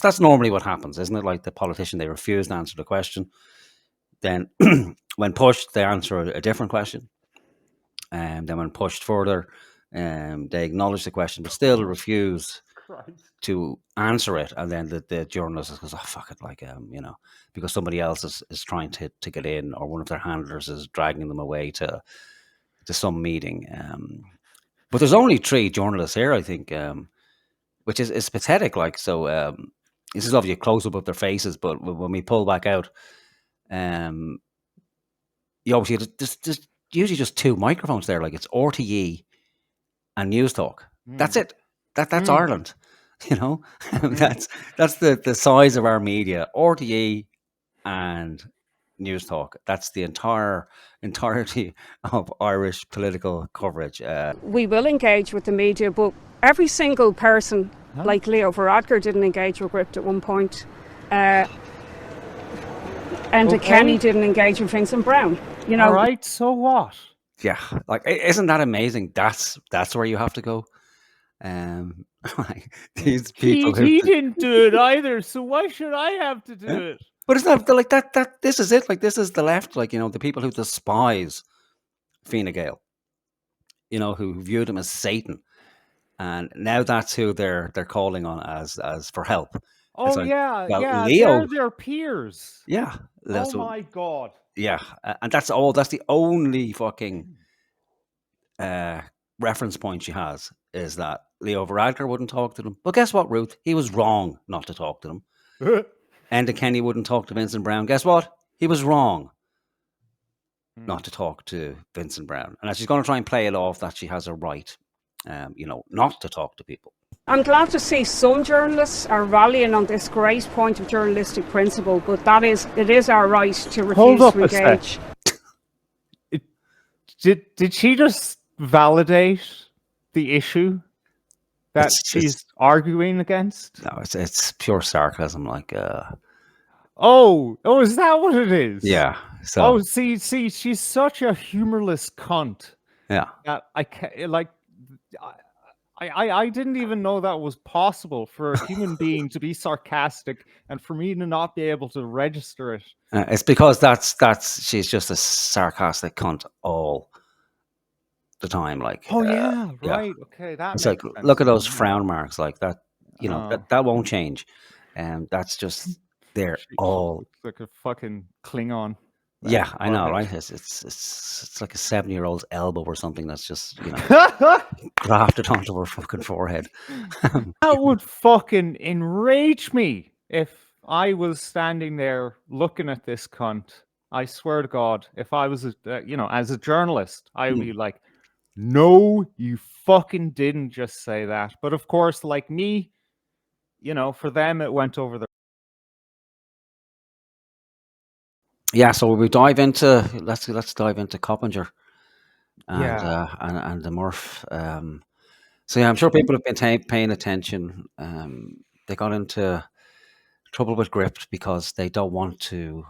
That's normally what happens, isn't it? Like the politician, they refuse to answer the question. Then, when pushed, they answer a different question. And then, when pushed further, they acknowledge the question, but still refuse Christ. to answer it. And then the journalist goes, "Oh fuck it," like because somebody else is trying to get in, or one of their handlers is dragging them away to some meeting. But there's only 3 journalists here, I think, which is pathetic. Like, so this is obviously a close up of their faces, but when we pull back out, you obviously there's usually just 2 microphones there. Like, it's RTE and News Talk. That's it. That's Ireland. That's the size of our media. RTE and News Talk. That's the entirety of Irish political coverage. We will engage with the media, but every single person, like Leo Varadkar, didn't engage with Gript at one point. Enda Kenny didn't engage with Vincent Brown. All right, so what? Yeah, like, isn't that amazing? That's where you have to go. Like, these people, he didn't do it either, so why should I have to do it? But it's not like that. This is it. Like, this is the left. Like, the people who despise Fine Gael, who view them as Satan, and now that's who they're calling on as for help. Oh, like, yeah, well, yeah, Leo, they're their peers. Yeah. Oh my God. Yeah, and that's all. That's the only fucking reference point she has, is that Leo Varadkar wouldn't talk to them. But guess what, Ruth? He was wrong not to talk to them. Enda Kenny wouldn't talk to Vincent Brown. Guess what? He was wrong not to talk to Vincent Brown. And she's going to try and play it off that she has a right, not to talk to people. I'm glad to see some journalists are rallying on this great point of journalistic principle, but it is our right to refuse to engage. Did she just validate the issue that she's arguing against? No, it's pure sarcasm. Like, oh, is that what it is? Yeah. So. See, she's such a humorless cunt. Yeah. I can't, like. I didn't even know that was possible for a human being to be sarcastic and for me to not be able to register it. It's because she's just a sarcastic cunt all the time. Like, right, okay, that. It's like, sense. Look at those frown marks, like that. That won't change, and that's just there all. It's like a fucking Klingon. Yeah, I know, right? It's like a 7-year-old's elbow or something that's just grafted onto her fucking forehead. That would fucking enrage me if I was standing there looking at this cunt. I swear to God, if I was, as a journalist, I would be like, "No, you fucking didn't just say that." But of course, like me, for them it went over their. Yeah, so we dive into let's dive into Coppinger and the Murph. So yeah, I'm sure people have been paying attention. They got into trouble with Gript because they don't want to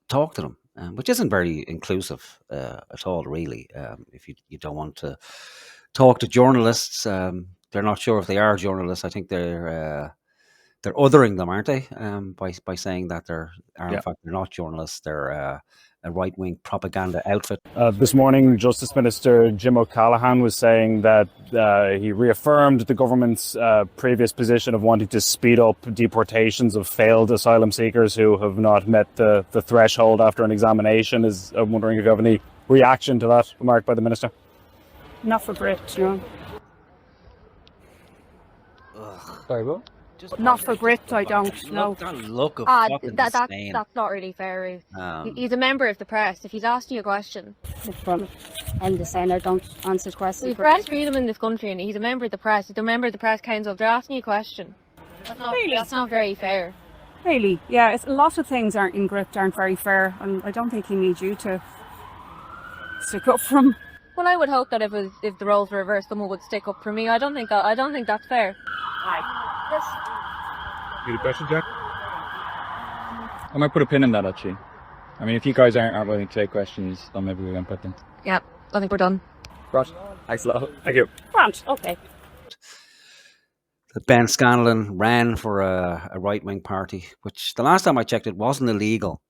talk to them, which isn't very inclusive at all, really. If you don't want to talk to journalists, they're not sure if they are journalists. I think they're othering them, aren't they? By saying that in fact they're not journalists. They're a right-wing propaganda outfit. This morning, Justice Minister Jim O'Callaghan was saying that he reaffirmed the government's previous position of wanting to speed up deportations of failed asylum seekers who have not met the threshold after an examination. I'm wondering if you have any reaction to that remark by the Minister? Not for Gript, no. Sorry, what? Not for Gript, I don't know. That look of fucking disdain. That's not really fair. He's a member of the press. If he's asking you a question, I'm just saying I don't answer questions. We've press freedom in this country, and he's a member of the press. He's a member of the press council. If they're asking you a question, that's not very fair. Really, yeah. A lot of things in Gript aren't very fair, and I don't think he needs you to stick up for him. Well, I would hope that if the roles were reversed, someone would stick up for me. I don't think that's fair. Yes. You got a question, Jack? I might put a pin in that, actually. I mean, if you guys aren't willing to take questions, then maybe we can put them. Yeah, I think we're done. Right. Thanks a lot. Thank you. Grant, okay. Ben Scanlon ran for a right-wing party, which the last time I checked, it wasn't illegal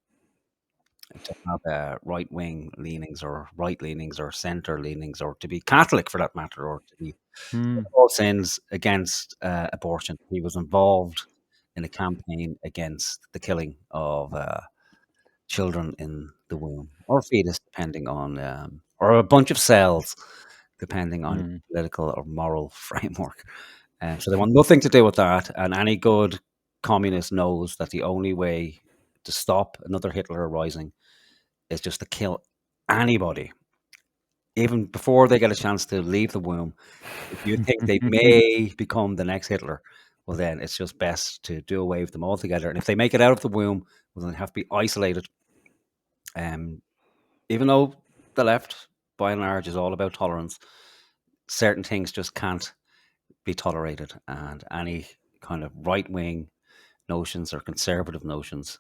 to have right-wing leanings or right leanings or centre leanings or to be Catholic for that matter or to be Hmm. all sins against abortion. He was involved in a campaign against the killing of children in the womb or fetus, depending on, or a bunch of cells, depending on your Hmm. political or moral framework. So they want nothing to do with that. And any good communist knows that the only way to stop another Hitler rising is just to kill anybody, even before they get a chance to leave the womb. If you think they may become the next Hitler, well, then it's just best to do away with them altogether. And if they make it out of the womb, well, then they have to be isolated. Even though the left, by and large, is all about tolerance, certain things just can't be tolerated. And any kind of right wing notions or conservative notions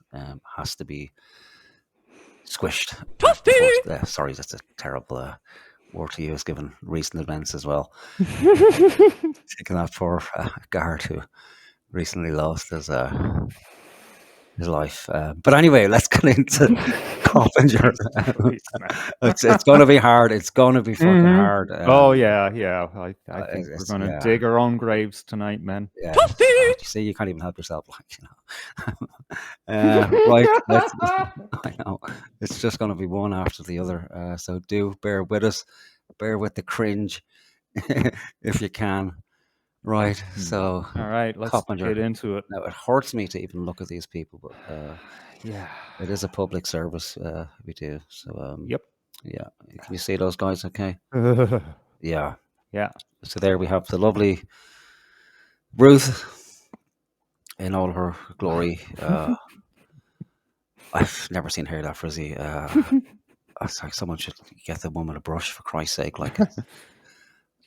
has to be squished. Sorry, that's a terrible word to use given recent events as well. Taking that poor guard who recently lost his life. But anyway, let's get into Coppinger. It's going to be hard. It's going to be fucking hard. Oh yeah. I think we're it's gonna yeah, dig our own graves tonight, man. yeah. You see, you can't even help yourself, like right. I know it's just going to be one after the other. So do bear with us. Bear with the cringe if you can. Right. So All right, let's Coppinger. get into it. Now it hurts me to even look at these people, but Yeah. it is a public service we do. So Yep. yeah. Can you see those guys? Okay. Yeah. Yeah. So there we have the lovely Ruth in all her glory. I've never seen hair that frizzy. It's like someone should get the woman a brush for Christ's sake. Like,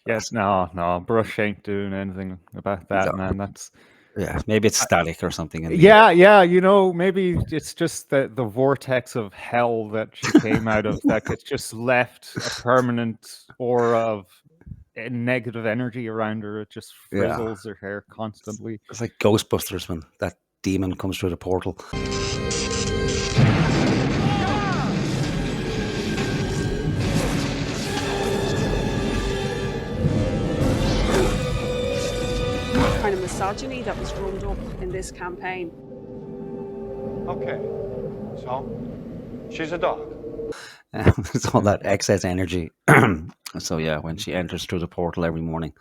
Yes. No. Brush ain't doing anything about that, No. man. That's yeah, maybe it's static or something. In the yeah. You know, maybe it's just the vortex of hell that she came out of that gets just left a permanent aura of negative energy around her. It just Yeah. frizzles her hair constantly. It's like Ghostbusters when that demon comes through the portal. Kind of misogyny that was drummed up in this campaign. Okay, so she's a dog. It's all that excess energy. So yeah, when she enters through the portal every morning,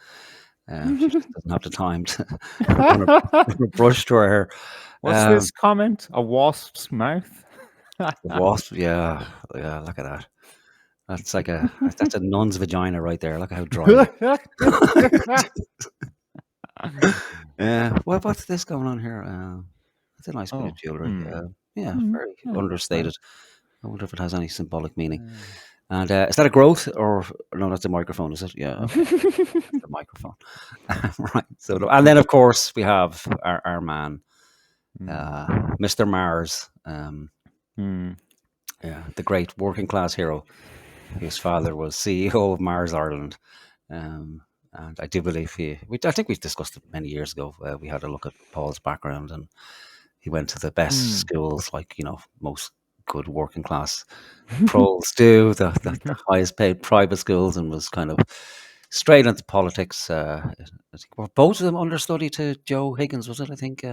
she just doesn't have the time to run a brush through her hair. What's this comment? A wasp's mouth? The wasp, yeah, look at that. That's like that's a nun's vagina right there. Look at how dry. Yeah. What's this going on here? It's a nice bit of jewelry. Yeah, very understated. I wonder if it has any symbolic meaning. And is that a growth or no? That's a microphone, is it? Yeah, okay. The microphone. Right. So, and then of course we have our man, Mr. Mars. Yeah, the great working class hero, whose father was CEO of Mars Ireland. And I do believe I think we've discussed it many years ago. We had a look at Paul's background, and he went to the best schools, like most good working class proles do, the highest paid private schools, and was kind of straight into politics. I think were both of them understudy to Joe Higgins, was it? I think.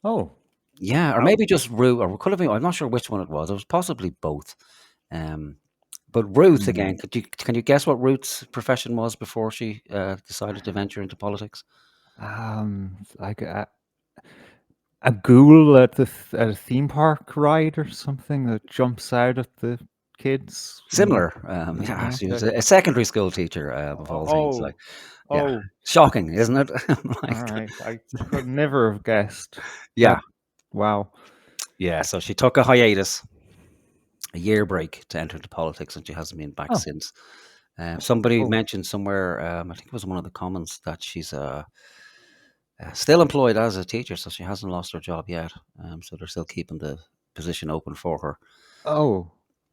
Oh. Yeah, or maybe just Ruth, or could have been. I'm not sure which one it was. It was possibly both. But Ruth again, can you guess what Ruth's profession was before she decided to venture into politics? Like a ghoul at a theme park ride or something that jumps out at the kids. Similar. Yeah, she was a secondary school teacher of all things. Like, yeah, shocking, isn't it? All right, I could never have guessed. Yeah. Wow. Yeah, so she took a hiatus, a year break to enter into politics, and she hasn't been back since. Somebody mentioned somewhere, I think it was one of the comments, that she's still employed as a teacher, so she hasn't lost her job yet. So they're still keeping the position open for her. Oh.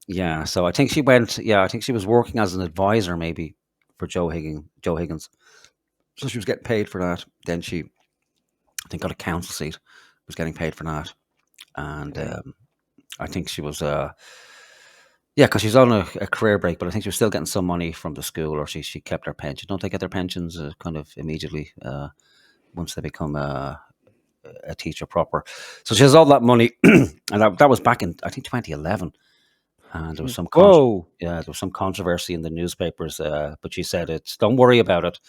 Yeah, so I think she went. Yeah, I think she was working as an advisor maybe for Joe Higgins. So she was getting paid for that. Then she, I think, got a council seat. Was getting paid for that, and I think she was. Yeah, because she's on a career break, but I think she was still getting some money from the school, or she kept her pension. Don't they get their pensions kind of immediately once they become a teacher proper? So she has all that money, and that was back in, I think, 2011, and there was some Whoa. there was some controversy in the newspapers, but she said it's don't worry about it,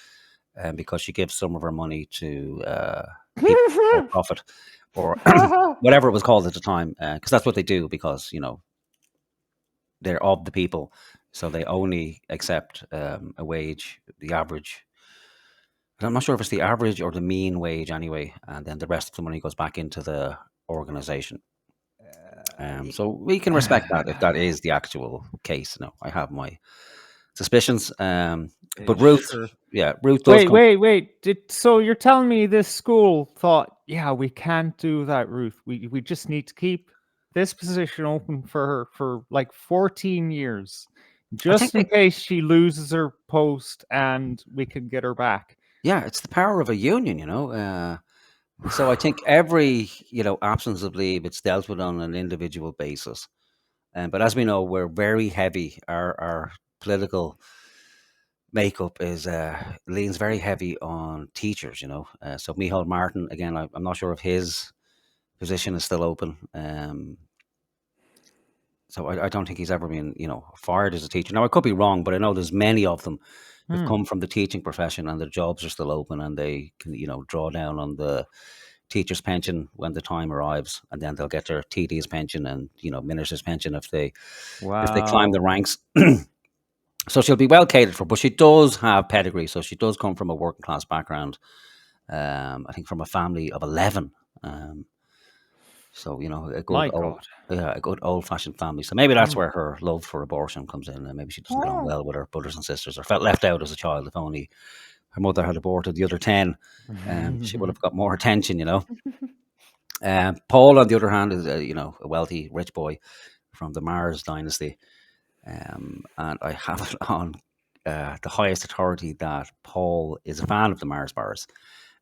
because she gives some of her money to people for profit or whatever it was called at the time, because that's what they do, because they're of the people, so they only accept a wage, the average. I'm not sure if it's the average or the mean wage anyway, and then the rest of the money goes back into the organization. So we can respect that if that is the actual case. No, I have my suspicions. But Ruth, Sure. yeah, Ruth does come. Wait. So you're telling me this school thought, yeah, we can't do that, Ruth. We just need to keep this position open for her for like 14 years, just in case she loses her post and we can get her back. Yeah, it's the power of a union, So I think every absence of leave, it's dealt with on an individual basis. But as we know, we're very heavy. Our political makeup is leans very heavy on teachers. So Micheál Martin, again, I'm not sure if his position is still open. So I don't think he's ever been fired as a teacher. Now I could be wrong, but I know there's many of them who've come from the teaching profession and their jobs are still open and they can draw down on the teacher's pension when the time arrives, and then they'll get their TD's pension and minister's pension if they climb the ranks. So she'll be well catered for, but she does have pedigree. So she does come from a working class background. I think from a family of 11. So a good old fashioned family. So maybe that's where her love for abortion comes in, and maybe she doesn't get on well with her brothers and sisters, or felt left out as a child. If only her mother had aborted the other 10, she would have got more attention. Paul, on the other hand, is a wealthy, rich boy from the Mars dynasty, and I have it on the highest authority that Paul is a fan of the Mars bars,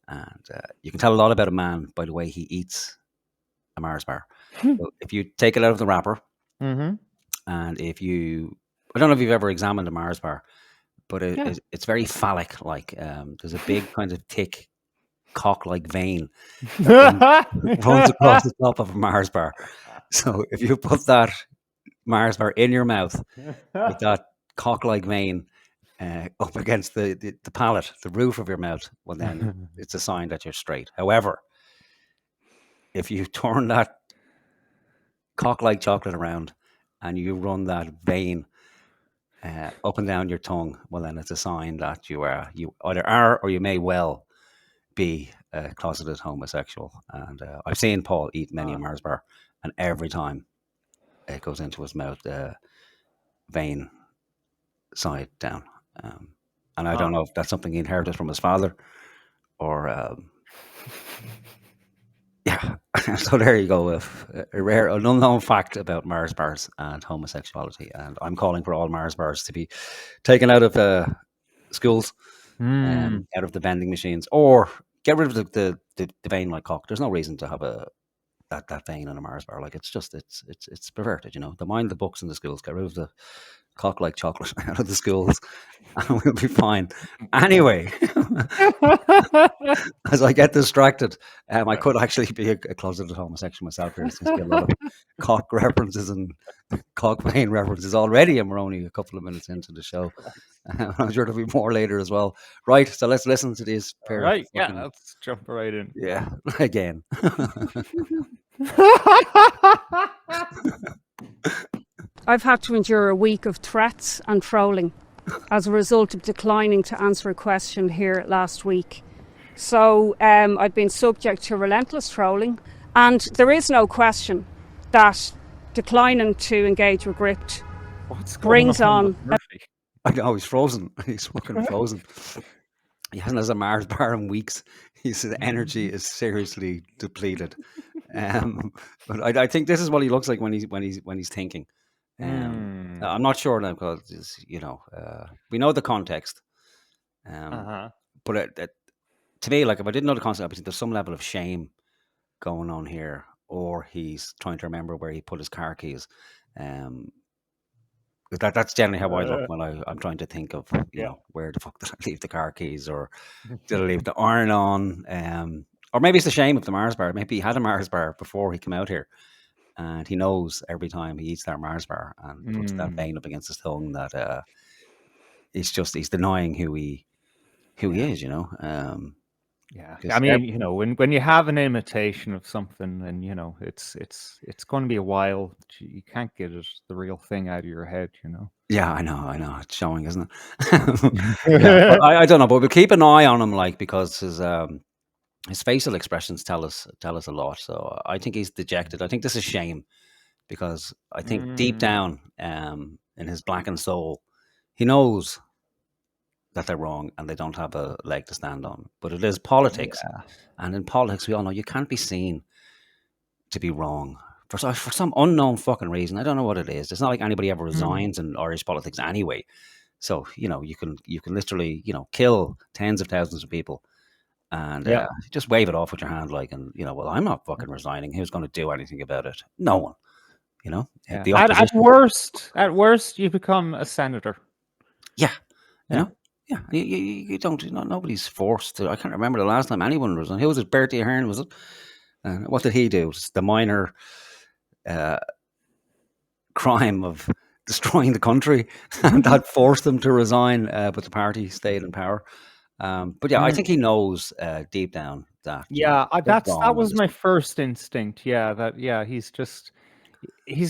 and you can tell a lot about a man by the way he eats a Mars bar. So if you take it out of the wrapper, and I don't know if you've ever examined a Mars bar, but it's very phallic. Like there's a big kind of thick cock-like vein that runs across the top of a Mars bar. So if you put that Mars bar in your mouth with that cock-like vein up against the palate, the roof of your mouth, well then it's a sign that you're straight. However, if you turn that cock-like chocolate around and you run that vein up and down your tongue, well then it's a sign that you either are or you may well be a closeted homosexual. And I've seen Paul eat many a Mars bar, and every time it goes into his mouth, vein side down. And I don't know if that's something he inherited from his father or yeah. So there you go, an unknown fact about Mars bars and homosexuality. And I'm calling for all Mars bars to be taken out of schools, out of the vending machines, or get rid of the vein like cock. There's no reason to have that vein in a Mars bar. Like it's perverted. They mind the books in the schools. Get rid of the cock like chocolate out of the schools, and we'll be fine. Anyway, as I get distracted, I could actually be a closeted homosexual myself. There seems to be a lot of cock references and cock vein references already, and we're only a couple of minutes into the show. I'm sure there'll be more later as well. Right, so let's listen to these pair. Right, yeah, let's jump right in. Yeah, again. I've had to endure a week of threats and trolling as a result of declining to answer a question here last week. So I've been subject to relentless trolling, and there is no question that declining to engage with Gript brings on... I know, he's frozen. He's fucking frozen. He hasn't had a Mars bar in weeks. His energy is seriously depleted. But I think this is what he looks like when he's thinking. I'm not sure now because we know the context. but to me, like if I didn't know the concept, I think there's some level of shame going on here, or he's trying to remember where he put his car keys. 'Cause that's generally how I look when I'm trying to think of, Yeah. where the fuck did I leave the car keys, or did I leave the iron on? Or maybe it's the shame of the Mars bar. Maybe he had a Mars bar before he came out here, and he knows every time he eats that Mars bar and puts that vein up against his tongue that he's denying who he is. Yeah, 'Cause I mean, when you have an imitation of something, and it's going to be a while. You can't get the real thing out of your head. Yeah, I know. It's showing, isn't it? Yeah, but I don't know, but we'll keep an eye on him, like, because his facial expressions tell us a lot. So I think he's dejected. I think this is shame, because I think deep down, in his blackened soul, he knows that they're wrong and they don't have a leg to stand on. But it is politics, Yeah. and in politics, we all know you can't be seen to be wrong for some unknown fucking reason. I don't know what it is. It's not like anybody ever resigns in Irish politics anyway. So you can literally kill tens of thousands of people, and Yeah. just wave it off with your hand, like, and well, I'm not fucking resigning. Who's going to do anything about it? No one. Yeah. The At opposition. worst, you become a senator. Yeah, you Yeah. know. Yeah, you don't. Nobody's forced to. I can't remember the last time anyone resigned. Who was it? Bertie Ahern, was it? What did he do? It's the minor crime of destroying the country, and that forced him to resign. But the party stayed in power. But yeah, I think he knows deep down that. Yeah, they're that wrong on was this my one. first instinct. Yeah, he's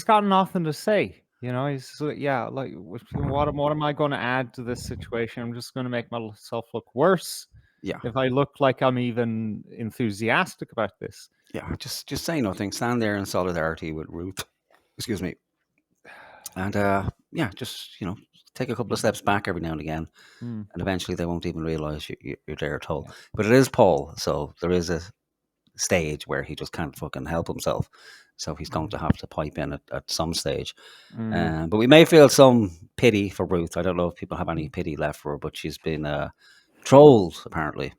got nothing to say. He's like, what am I going to add to this situation? I'm just going to make myself look worse. Yeah, If I look like I'm even enthusiastic about this. yeah. Just say nothing. Stand there in solidarity with Ruth. Excuse me. And yeah, just take a couple of steps back every now and again, and eventually they won't even realize you're there at all. Yeah. But it is Paul, so there is a stage where he just can't fucking help himself. So he's going to have to pipe in at some stage. But we may feel some pity for Ruth. I don't know if people have any pity left for her, but she's been trolled apparently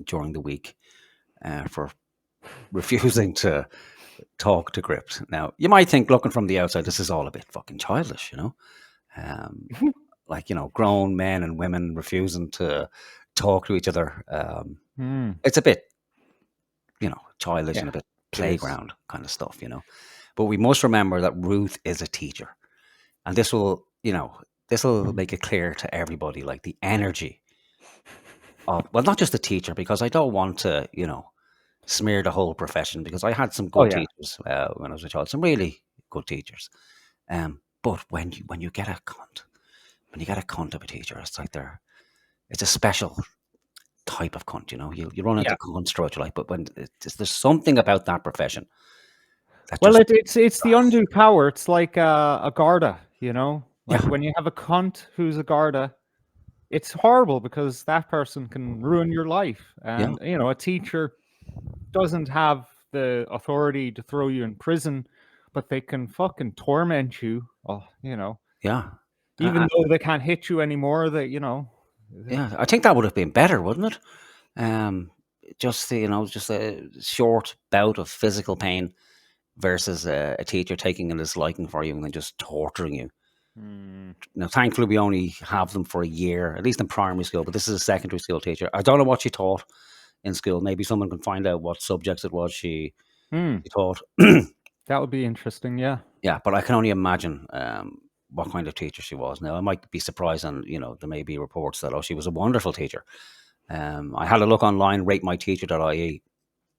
during the week for refusing to talk to Gript. Now, you might think, looking from the outside, this is all a bit fucking childish, like, grown men and women refusing to talk to each other. It's a bit, childish and a bit playground kind of stuff, But we must remember that Ruth is a teacher, and this will make it clear to everybody, like, the energy of, well, not just the teacher, because I don't want to, smear the whole profession, because I had some good teachers when I was a child, some really good teachers. But when you get a cunt of a teacher, it's like it's a special type of cunt. You run into cunts throughout your life, but when there's something about that profession. It's the undue power. It's like a Garda, like when you have a cunt who's a Garda, it's horrible because that person can ruin your life. And a teacher doesn't have the authority to throw you in prison, but they can fucking torment you. Even though they can't hit you anymore, Yeah, I think that would have been better, wouldn't it? Just a short bout of physical pain versus a teacher taking a disliking for you and then just torturing you. Now, thankfully, we only have them for a year, at least in primary school. But this is a secondary school teacher. I don't know what she taught in school. Maybe someone can find out what subjects it was she taught. That would be interesting. Yeah. Yeah, but I can only imagine what kind of teacher she was. Now, I might be surprised, and there may be reports that she was a wonderful teacher. I had a look online, ratemyteacher.ie.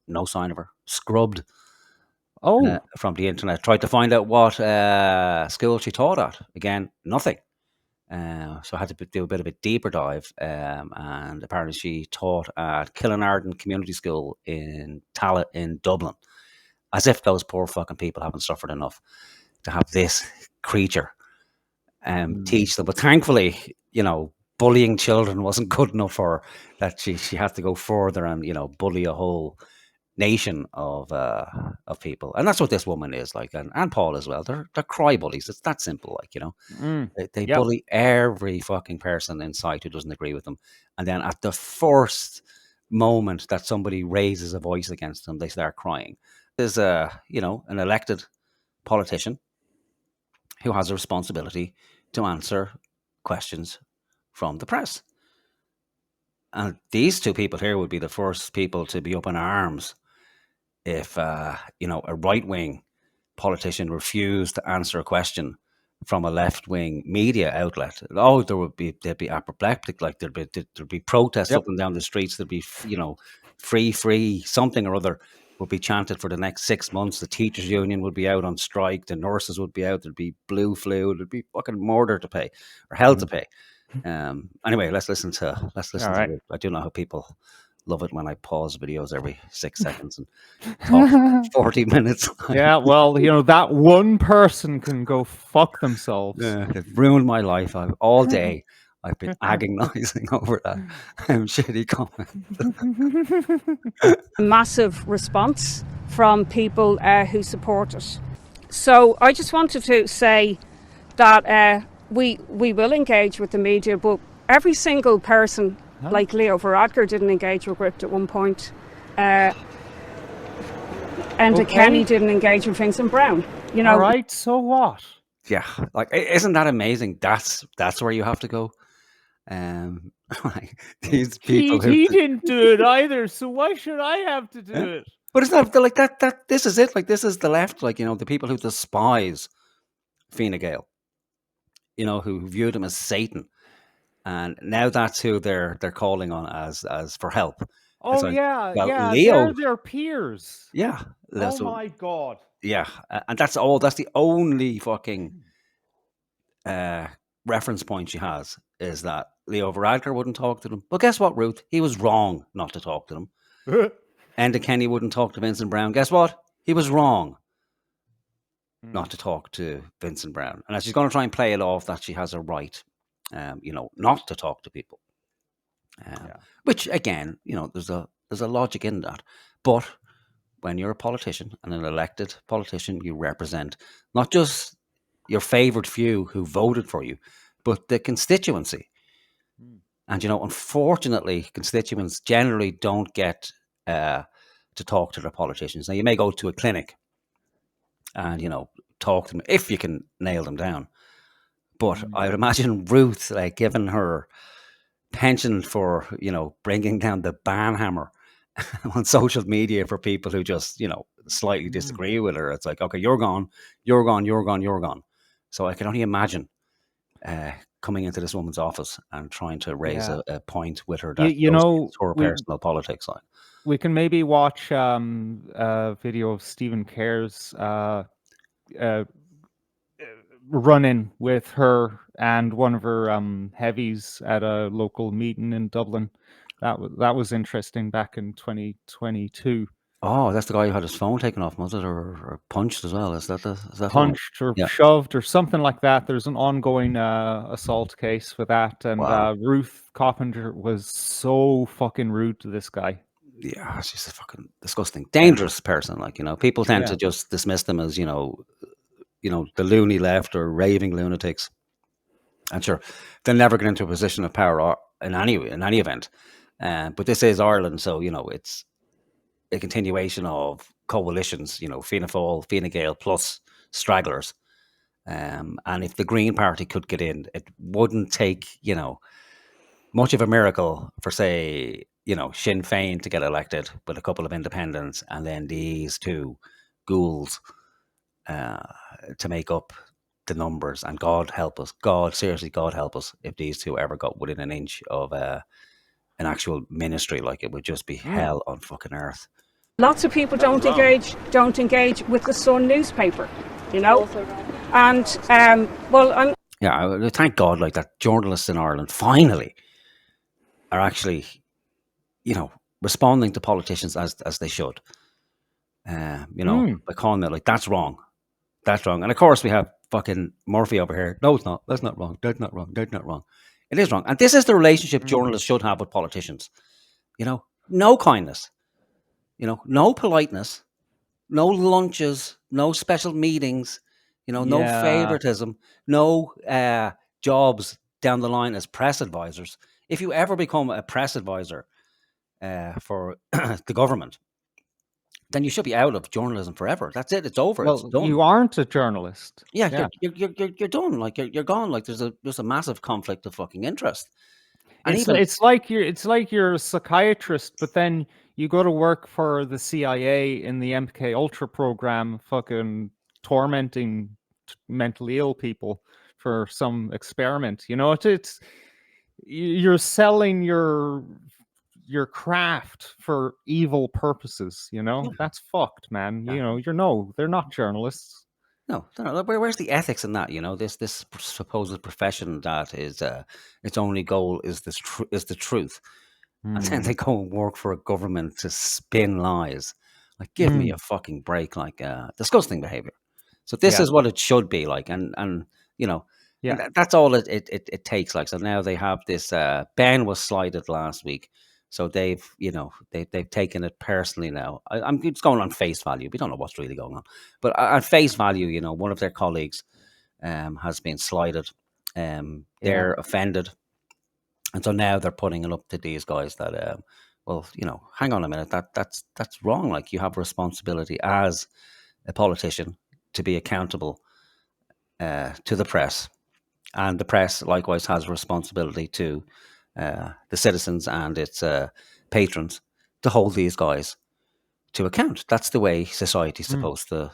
No sign of her. Scrubbed. From the internet. Tried to find out what school she taught at. Again, nothing. So I had to do a bit of a deeper dive. And apparently she taught at Killinarden Community School in Tallaght in Dublin. As if those poor fucking people haven't suffered enough to have this creature teach them. But thankfully, bullying children wasn't good enough for her, that she had to go further and, bully a whole nation of people, and that's what this woman is like, and Paul as well. They're cry bullies. It's that simple, like, you know. They Yep. bully every fucking person in sight who doesn't agree with them, and then at the first moment that somebody raises a voice against them, they start crying. There's an elected politician who has a responsibility to answer questions from the press. And these two people here would be the first people to be up in arms if a right wing politician refused to answer a question from a left wing media outlet. Oh, they'd be apoplectic, like there'd be protests up and down the streets. There'd be free something or other would be chanted for the next 6 months. The teachers union would be out on strike. The nurses would be out. There'd be blue flu. There'd be fucking murder to pay or hell to pay. Anyway, let's listen to it. I do know how people love it when I pause videos every 6 seconds and talk for 40 minutes. Yeah, well, that one person can go fuck themselves. Yeah, they've ruined my life. All day I've been agonizing over that shitty comment. Massive response from people who support it. So I just wanted to say that we will engage with the media, but every single person, like Leo Varadkar, didn't engage with Gript at one point. Enda Kenny didn't engage with Vincent Brown. All right, so what? Yeah, like, isn't that amazing? That's where you have to go. Like, these people he didn't do it either, so why should I have to do it? But it's not like that. This is it. Like, this is the left. Like, the people who despise Fine Gael, who viewed him as Satan, and now that's who they're calling on as for help. Oh, like, yeah, Leo, they're their peers. Yeah. Oh my God. Yeah, and that's all. That's the only fucking reference point she has, is that Leo Varadkar wouldn't talk to them. But guess what, Ruth? He was wrong not to talk to them. Enda Kenny wouldn't talk to Vincent Brown. Guess what? He was wrong not to talk to Vincent Brown. And she's going to try and play it off that she has a right, not to talk to people. Which, again, there's a logic in that. But when you're a politician and an elected politician, you represent not just your favoured few who voted for you, but the constituency. And, unfortunately, constituents generally don't get to talk to their politicians. Now, you may go to a clinic and, talk to them if you can nail them down. But I would imagine Ruth, like, given her penchant for, bringing down the ban hammer on social media for people who just, slightly disagree with her. It's like, okay, you're gone, you're gone, you're gone, you're gone. So I can only imagine coming into this woman's office and trying to raise a point with her that goes her personal politics. Like, we can maybe watch a video of Stephen Kerr's run-in with her and one of her heavies at a local meeting in Dublin. That was interesting back in 2022. Oh, that's the guy who had his phone taken off, was it, or punched as well? Is that punched or shoved or something like that? There's an ongoing assault case for that, and Ruth Coppinger was so fucking rude to this guy. Yeah, she's a fucking disgusting, dangerous person. Like, people tend to just dismiss them as the loony left or raving lunatics. And sure, they'll never get into a position of power in any event. But this is Ireland, so it's a continuation of coalitions, Fianna Fáil, Fine Gael plus stragglers. And if the Green Party could get in, it wouldn't take, much of a miracle for, say, Sinn Féin to get elected with a couple of independents, and then these two ghouls to make up the numbers. And God help us, God help us if these two ever got within an inch of an actual ministry. Like, it would just be hell on fucking earth. Lots of people don't engage with the Sun newspaper, and thank God, like, that journalists in Ireland finally are actually, responding to politicians as they should. By calling it like, that's wrong, and of course we have fucking Murphy over here. No, it's not. That's not wrong. That's not wrong. That's not wrong. It is wrong, and this is the relationship journalists should have with politicians. No kindness. No politeness, no lunches, no special meetings, no Yeah. favoritism, no jobs down the line as press advisors. If you ever become a press advisor for the government, then you should be out of journalism forever. That's it. It's over. It's Well, done. you aren't a journalist. Yeah, Yeah. you're done. Like you're gone. Like there's a massive conflict of fucking interest. And It's even it's like you're a psychiatrist, but then you go to work for the CIA in the MK Ultra program, fucking tormenting mentally ill people for some experiment. You're selling your craft for evil purposes. That's fucked, man. yeah, They're not journalists. no, no. Where's the ethics in that? This supposed profession that is its only goal is is the truth, and then Hmm. they go and work for a government to spin lies. Like, give me Hmm. a fucking break! Like, disgusting behavior. So this Yeah, is what it should be like, and you know, and yeah, that's all it takes. Like, so now they have this. Ben was slighted last week, so they've taken it personally now. I'm It's going on face value. We don't know what's really going on, but at face value, one of their colleagues has been slighted. yeah. They're offended, and so now they're putting it up to these guys that, well, hang on a minute, that's wrong. Like, you have a responsibility as a politician to be accountable to the press, and the press likewise has a responsibility to the citizens and its patrons to hold these guys to account. That's the way society's Mm, supposed to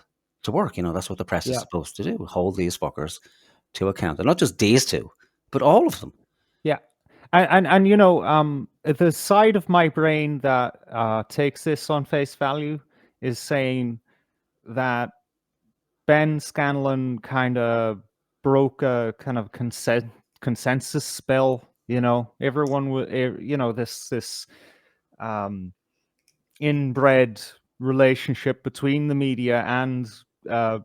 work. That's what the press is yeah, supposed to do: hold these fuckers to account, and not just these two, but all of them. yeah. And the side of my brain that takes this on face value is saying that Ben Scanlon kind of broke a kind of consensus spell. Everyone would, this um, inbred relationship between the media and uh,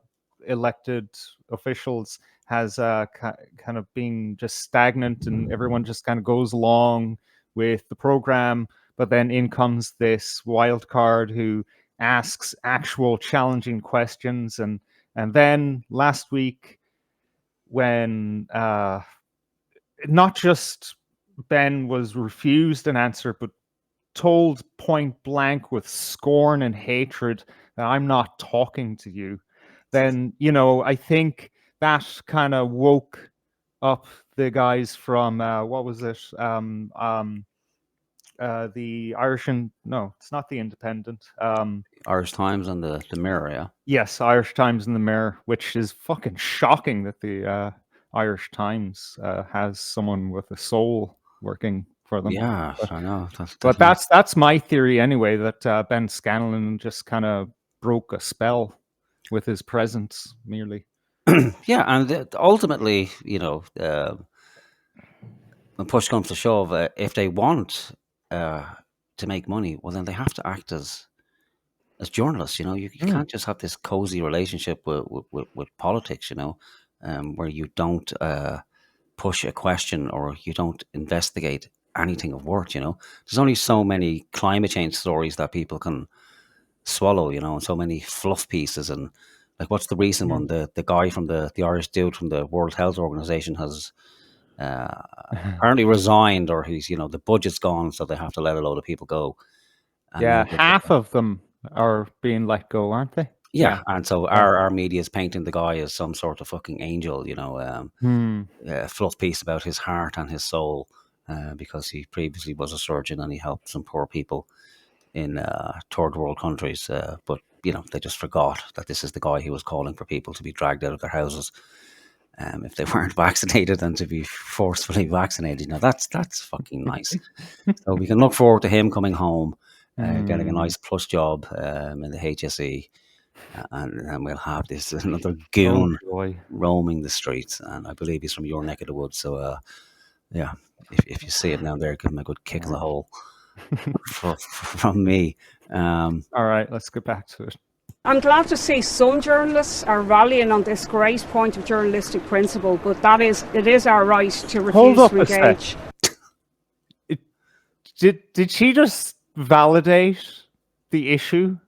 elected officials has kind of been just stagnant, and everyone just kind of goes along with the program. But then in comes this wild card who asks actual challenging questions, and then last week when not just Ben was refused an answer, but told point blank with scorn and hatred that I'm not talking to you, then I think that kind of woke up the guys from what was it? The Irish and no, it's not the Independent. Irish Times and the Mirror, yeah. Yes, Irish Times and the Mirror, which is fucking shocking that the Irish Times has someone with a soul working for them. Yeah, I know. But that's my theory anyway, that Ben Scanlon just kind of broke a spell with his presence merely. Yeah, and ultimately, when push comes to shove, if they want to make money, well, then they have to act as journalists. You can't just have this cozy relationship with politics. Where you don't push a question or you don't investigate anything of worth. There's only so many climate change stories that people can swallow. And so many fluff pieces. And like, what's the recent one? The guy from the Irish dude from the World Health Organization has apparently resigned, or he's the budget's gone, so they have to let a load of people go. And Yeah, then half of them are being let go, aren't they? yeah, and so Yeah. our media is painting the guy as some sort of fucking angel, a fluff piece about his heart and his soul, because he previously was a surgeon and he helped some poor people in third world countries. But they just forgot that this is the guy who was calling for people to be dragged out of their houses if they weren't vaccinated, and to be forcefully vaccinated. Now that's fucking nice. So we can look forward to him coming home, getting a nice plus job in the HSE. And we'll have this another goon roaming the streets, and I believe he's from your neck of the woods. So, yeah, if you see him down there, give him a good kick in the hole from me. All right, let's get back to it. I'm glad to see some journalists are rallying on this great point of journalistic principle, but it is our right to refuse to engage. Did she just validate the issue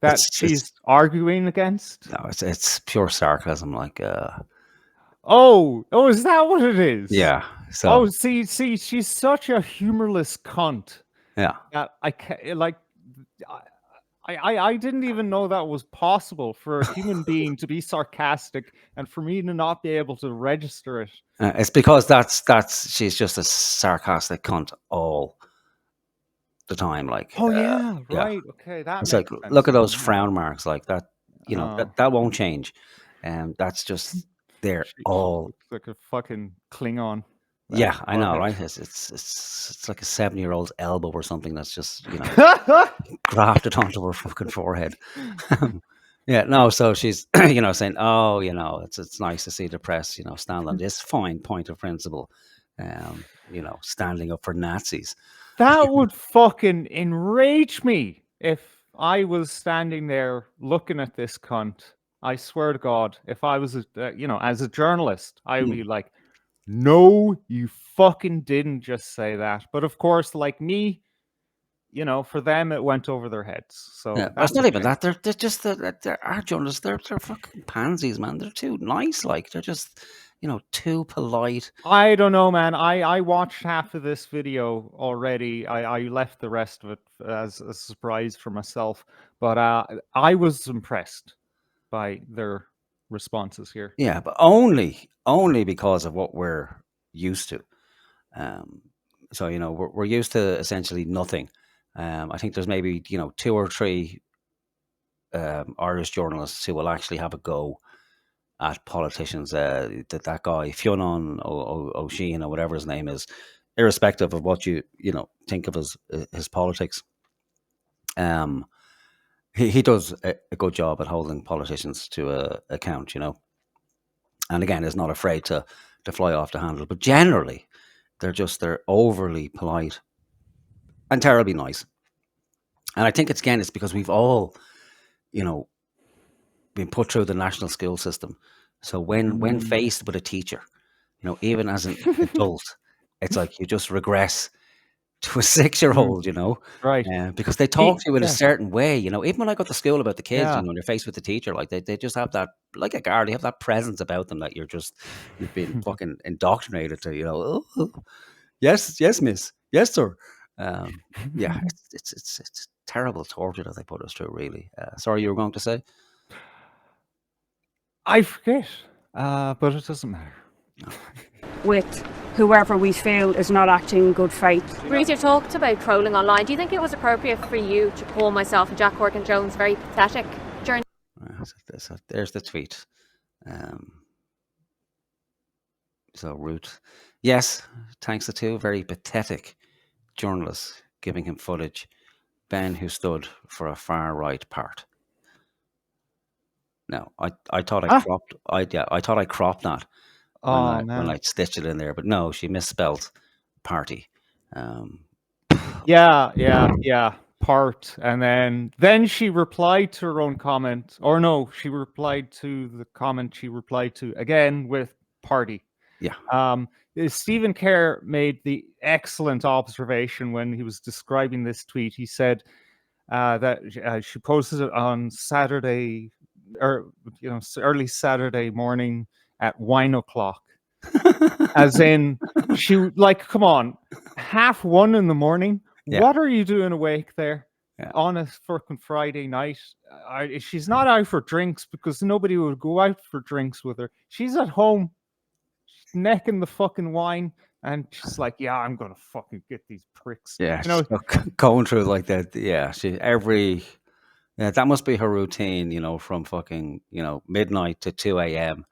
that It's she's arguing against? no, it's pure sarcasm. Like, Oh, is that what it is? yeah. Oh, So see, she's such a humorless cunt yeah, that I can't, like, I didn't even know that was possible for a human being to be sarcastic and for me to not be able to register it. it's because she's just a sarcastic cunt all the time. Like, Oh yeah, yeah. right. Okay, that It's like, makes sense. look at those now. frown marks, like that. You know, Oh, that won't change, and that's just there she all. looks like a fucking Klingon. that Yeah, I know, forehead. right? It's like a 7-year-old's elbow or something that's just, you know, grafted onto her fucking forehead. Yeah, no. So she's, you know, saying, "Oh, you know, it's nice to see the press, you know, stand on this fine point of principle, you know, standing up for Nazis." That would fucking enrage me if I was standing there looking at this cunt. I swear to God, if I was, as a journalist, I would Hmm. be like, no, you fucking didn't just say that. But of course, like me, for them, it went over their heads. So Yeah, but that's it's not even okay. that. They're just they're our journalists. They're fucking pansies, man. They're too nice. Like, they're just, you know, too polite. I don't know, man. I watched half of this video already. I left the rest of it as a surprise for myself. But I was impressed by their responses here. Yeah, but only because of what we're used to. Um, so, you know, we're used to essentially nothing. I think there's maybe, you know, 2 or 3 Irish journalists who will actually have a go at politicians. That guy Fionn O'Sheen or whatever his name is, irrespective of what you know think of his politics. Um, he does a good job at holding politicians to account. You know, and again, is not afraid to fly off the handle. But generally, they're overly polite and terribly nice. And I think it's because we've all, you know, been put through the national school system. So when faced with a teacher, you know, even as an adult, it's like you just regress to a 6-year-old, you know, Right. because they talk to you in a Yeah. certain way. You know, even when I got to school about the kids, Yeah. you know, when you're faced with the teacher, like they just have that, like a guard, they have that presence about them that you've been fucking indoctrinated to, you know. Oh, yes, miss, yes, sir. Yeah, it's terrible torture that they put us through. Really. Sorry, you were going to say? I forget, but it doesn't matter. With whoever we feel is not acting in good faith. Ruth, you talked about trolling online. Do you think it was appropriate for you to call myself and Jack Corkin-Jones very pathetic during? So there's the tweet. So Ruth, yes, thanks to 2 very pathetic journalists giving him footage. Ben, who stood for a far right part. No, I thought I cropped. I thought I cropped that Oh when man. I stitched it in there, but no, she misspelled party. Yeah. Part, and then she replied to her own comment, or no, she replied to the comment she replied to again with party. Yeah. Stephen Kerr made the excellent observation when he was describing this tweet. He said that she posted it on Saturday, or early Saturday morning at 1:00. As in, come on, 1:30 in the morning. Yeah. What are you doing awake there Yeah. on a fucking Friday night? She's not out for drinks because nobody would go out for drinks with her. She's at home, necking the fucking wine, and she's like, "Yeah, I'm gonna fucking get these pricks." Yeah, going through like that. Yeah, yeah, that must be her routine. You know, from fucking, you know, midnight to 2 a.m.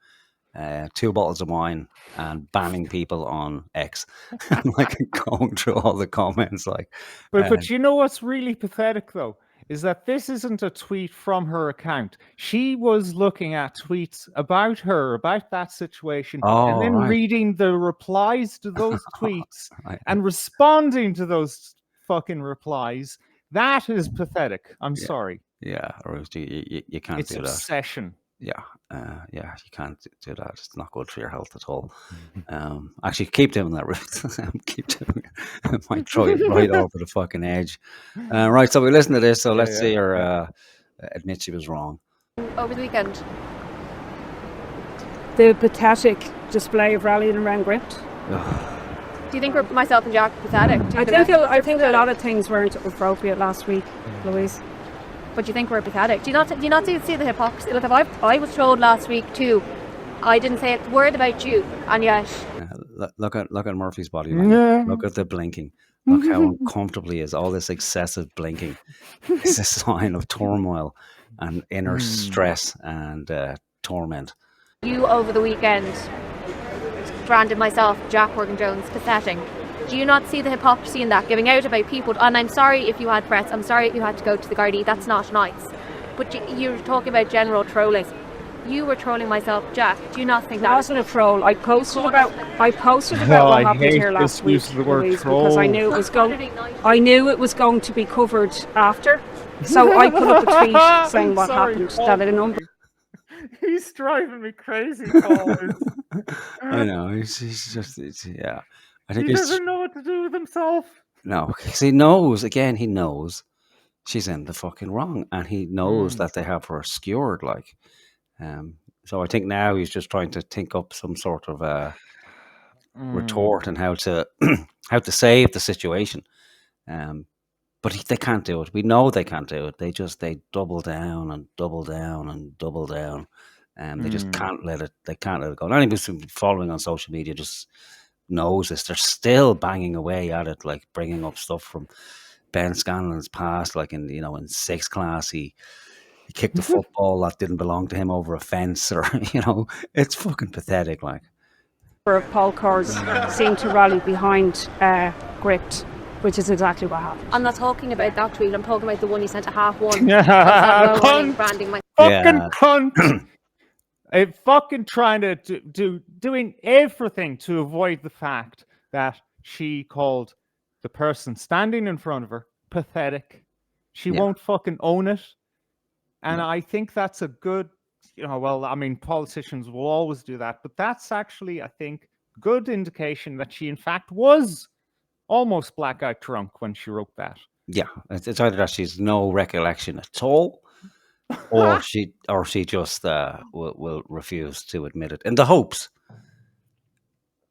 2 bottles of wine and banning people on X, and like going through all the comments. Like, But you know what's really pathetic though is that this isn't a tweet from her account. She was looking at tweets about her, about that situation, and then right. reading the replies to those tweets Right. and responding to those fucking replies. That is pathetic. I'm sorry. Yeah, or you can't It's do that. obsession. Yeah, you can't do that. It's not good for your health at all. Actually, keep doing that, Ruth. Keep doing it. I might throw you right over the fucking edge. Right, so we listen to this. So let's see her admit she was wrong. Over the weekend. The pathetic display of rallying around Gript. Do you think myself and Jack pathetic? I think a lot of things weren't appropriate last week, Louise. But you think we're pathetic? Do you not see the hypocrisy? Like, if I was told last week too, I didn't say a word about you, and yet Look at Murphy's body language. Look at the blinking. Look how uncomfortable he is. All this excessive blinking is a sign of turmoil and inner stress and torment. you over the weekend branded myself, Jack Morgan-Jones, pathetic. Do you not see the hypocrisy in that? Giving out about people, and I'm sorry if you had press, I'm sorry if you had to go to the Gardaí, that's not nice. But you're talking about general trolling. You were trolling myself, Jack. Do you not think that wasn't a troll? I posted about what happened here last week, Louise, because I knew it was going to be covered after. So I put up a tweet saying what happened. That a number. He's driving me crazy, Paul. I know. He's just yeah. I think he doesn't know what to do with himself. No, because he knows. Again, he knows she's in the fucking wrong, and he knows that they have her skewered. Like, so I think now he's just trying to think up some sort of retort and how to how to save the situation. But they can't do it. We know they can't do it. They double down and double down and double down. They just can't let it. They can't let it go. Anybody who's been following on social media just knows this. They're still banging away at it, like bringing up stuff from Ben Scanlon's past, like in sixth class he kicked a football that didn't belong to him over a fence, or it's fucking pathetic. Like, of Paul Cors seemed to rally behind Gript, which is exactly what happened. I'm not talking about that tweet. I'm talking about the one you sent at 1:30. Cunt. Branding my fucking cunt. Fucking trying to doing everything to avoid the fact that she called the person standing in front of her pathetic. She won't fucking own it. And I think that's a good, well, I mean, politicians will always do that, but that's actually, I think, good indication that she in fact was almost blackout drunk when she wrote that. Yeah, it's either that she's no recollection at all, or she just will refuse to admit it in the hopes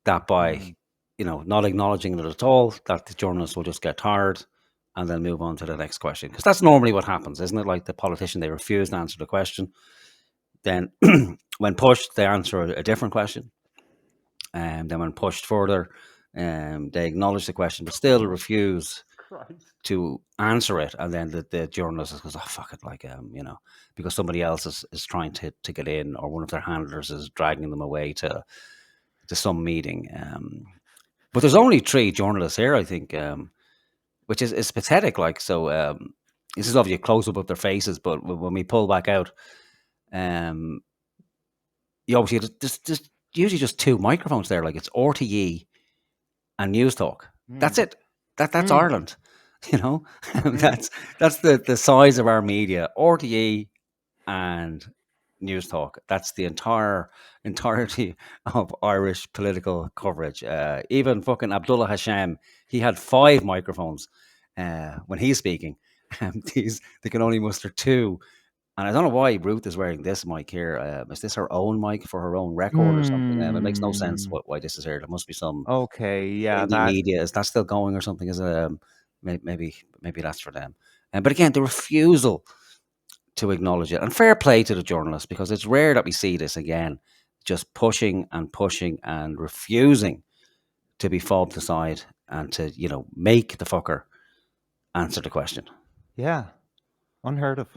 that by not acknowledging it at all, that the journalist will just get tired and then move on to the next question. Because that's normally what happens, isn't it? Like the politician, they refuse to answer the question. Then when pushed, they answer a different question. And then when pushed further, they acknowledge the question, but still refuse to answer it. And then the journalist goes, oh, fuck it, like, because somebody else is trying to get in, or one of their handlers is dragging them away to some meeting. But there's only 3 journalists here, I think, which is pathetic. Like, so this is obviously a close-up of their faces, but when we pull back out, you obviously there's usually just 2 microphones there. Like, it's RTE and News Talk. That's it. That's Ireland. That's the size of our media. RTE and News Talk. That's the entirety of Irish political coverage. Even fucking Abdullah Hashem, he had 5 microphones when he's speaking. They can only muster 2. And I don't know why Ruth is wearing this mic here. Is this her own mic for her own record or something? It makes no sense why this is here. There must be some media. Is that still going or something? Is maybe that's for them. But again, the refusal to acknowledge it, and fair play to the journalists, because it's rare that we see this again, just pushing and refusing to be fobbed aside and to make the fucker answer the question. Yeah, unheard of.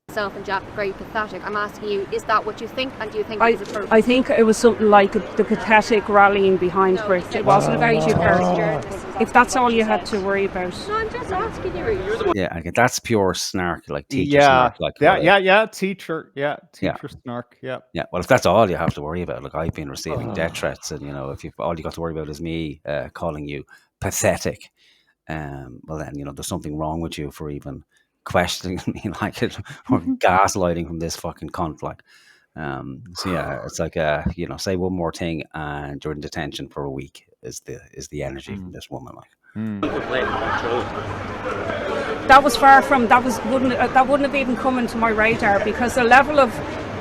Myself and Jack very pathetic. I'm asking you, is that what you think, and do you think it was appropriate? I think it was something like the pathetic rallying behind Gript. It wasn't about you personally. If that's all you had to worry about. No, I'm just asking you. Yeah, again, that's pure snark, like teacher snark. Like, teacher snark. Yeah. Well, if that's all you have to worry about, like, I've been receiving death threats, and if all you got to worry about is me calling you pathetic, well then there's something wrong with you for even questioning me like it, or gaslighting from this fucking cunt. Like, So yeah, it's like say one more thing and you're in detention for a week is the energy from this woman. Like, That was far from that wouldn't have even come into my radar, because the level of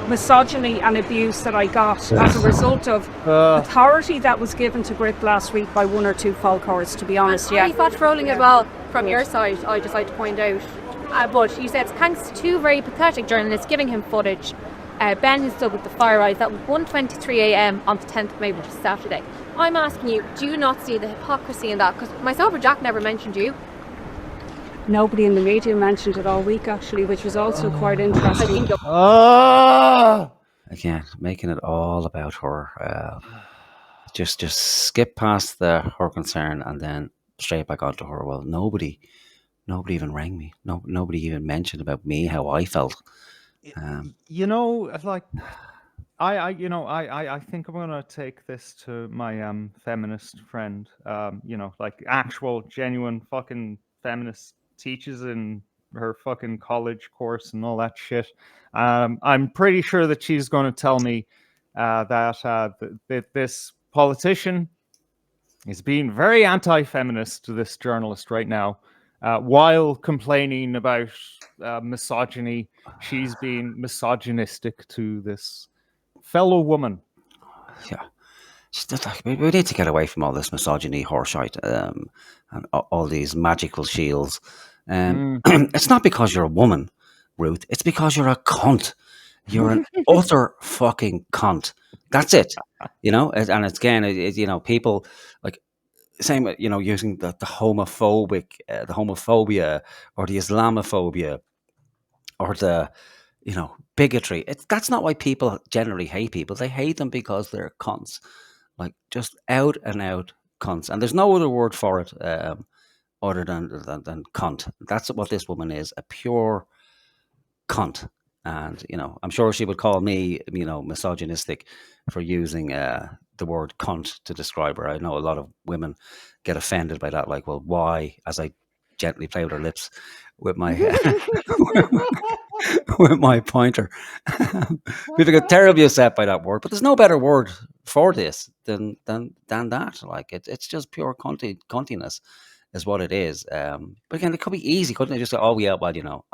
misogyny and abuse that I got as a result of authority that was given to Grip last week by one or two folkers, to be honest. I thought trolling as well from your side, I just like to point out. But you said thanks to two very pathetic journalists giving him footage. Ben, who stood with the fire eyes, that was 1:23 a.m. on the 10th of May, which is Saturday. I'm asking you, do you not see the hypocrisy in that? Because myself or Jack never mentioned you. Nobody in the media mentioned it all week, actually, which was also quite interesting. Again, making it all about her. Just skip past her concern and then straight back onto her. Well, nobody even rang me. Nobody even mentioned about me, how I felt. Like I think I'm gonna take this to my feminist friend. Like actual genuine fucking feminist teaches in her fucking college course and all that shit. I'm pretty sure that she's going to tell me that this politician is being very anti-feminist to this journalist right now, while complaining about misogyny. She's being misogynistic to this fellow woman. Yeah. We need to get away from all this misogyny, horseshit, and all these magical shields. It's not because you're a woman, Ruth. It's because you're a cunt. You're an utter fucking cunt. That's it. And it's again, people like same, using the homophobic, the homophobia or the Islamophobia or the bigotry. That's not why people generally hate people. They hate them because they're cunts. Like just out and out cunts, and there's no other word for it other than cunt. That's what this woman is, a pure cunt. And I'm sure she would call me, misogynistic for using the word cunt to describe her. I know a lot of women get offended by that. Like, well, why? As I gently play with her lips with my with my pointer. People get terribly upset by that word, but there's no better word for this than that. Like it's just pure cuntiness is what it is. But again, it could be easy, couldn't it? Just say, oh yeah, well,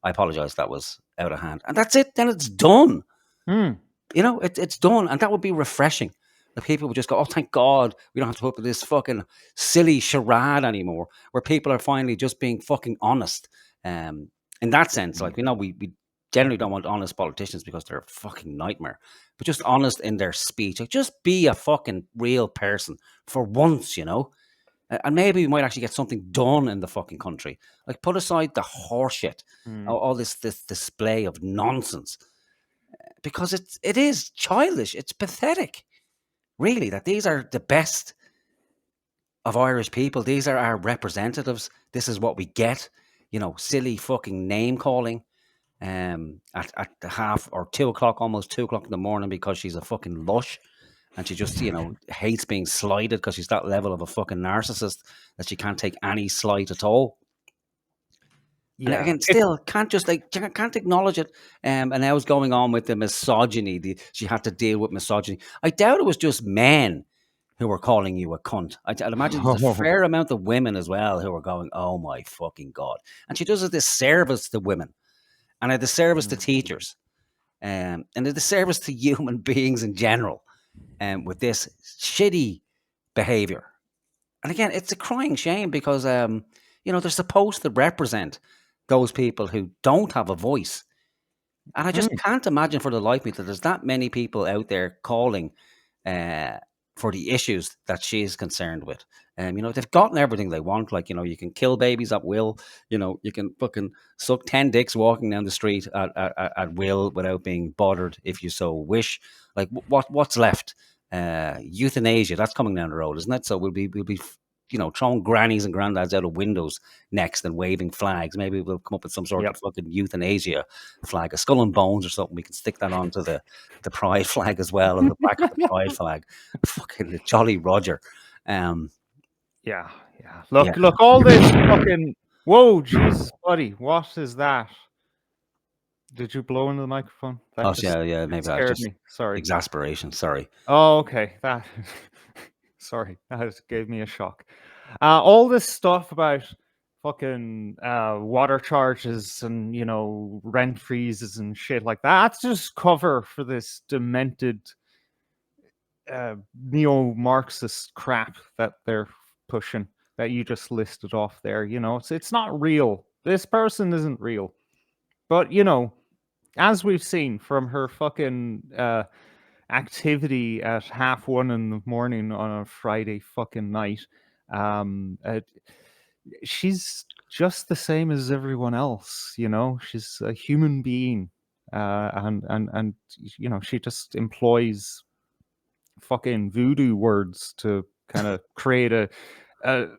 I apologize, that was out of hand, and that's it. Then it's done. It's done, and that would be refreshing. The people would just go, oh, thank God we don't have to put up with this fucking silly charade anymore, where people are finally just being fucking honest. In that sense, like, we generally don't want honest politicians because they're a fucking nightmare, but just honest in their speech. Like, just be a fucking real person for once, and maybe we might actually get something done in the fucking country. Like, put aside the horseshit, all this display of nonsense, because it is childish. It's pathetic, really, that these are the best of Irish people. These are our representatives. This is what we get. Silly fucking name calling at the half or 2 o'clock, almost 2 o'clock in the morning, because she's a fucking lush. And she just, hates being slighted because she's that level of a fucking narcissist that she can't take any slight at all. Yeah. And again, still can't acknowledge it. And now what's going on with the misogyny? She had to deal with misogyny. I doubt it was just men who were calling you a cunt. I'd imagine there's a fair amount of women as well who are going, oh my fucking God. And she does a disservice to women and a disservice to teachers and a disservice to human beings in general. With this shitty behavior. And again, it's a crying shame because, they're supposed to represent those people who don't have a voice. And I just can't imagine for the life of me that there's that many people out there calling for the issues that she's concerned with. They've gotten everything they want. Like, you can kill babies at will. You can fucking suck 10 dicks walking down the street at will without being bothered if you so wish. Like, what's left? Euthanasia, that's coming down the road, isn't it? So we'll be throwing grannies and granddads out of windows next and waving flags. Maybe we'll come up with some sort of fucking euthanasia flag, a skull and bones or something. We can stick that onto the pride flag as well, on the back of the pride flag. Fucking the Jolly Roger. Look, all this fucking, whoa, Jesus, buddy, what is that? Did you blow into the microphone? That Oh, just yeah, maybe I scared just me. Sorry. exasperation. Sorry. Oh, okay. That sorry, that gave me a shock. All this stuff about fucking water charges and rent freezes and shit like that, that's just cover for this demented neo-Marxist crap that they're pushing that you just listed off there. It's not real. This person isn't real. But as we've seen from her fucking activity at 1:30 in the morning on a Friday fucking night, she's just the same as everyone else. She's a human being, and she just employs fucking voodoo words to kind of create an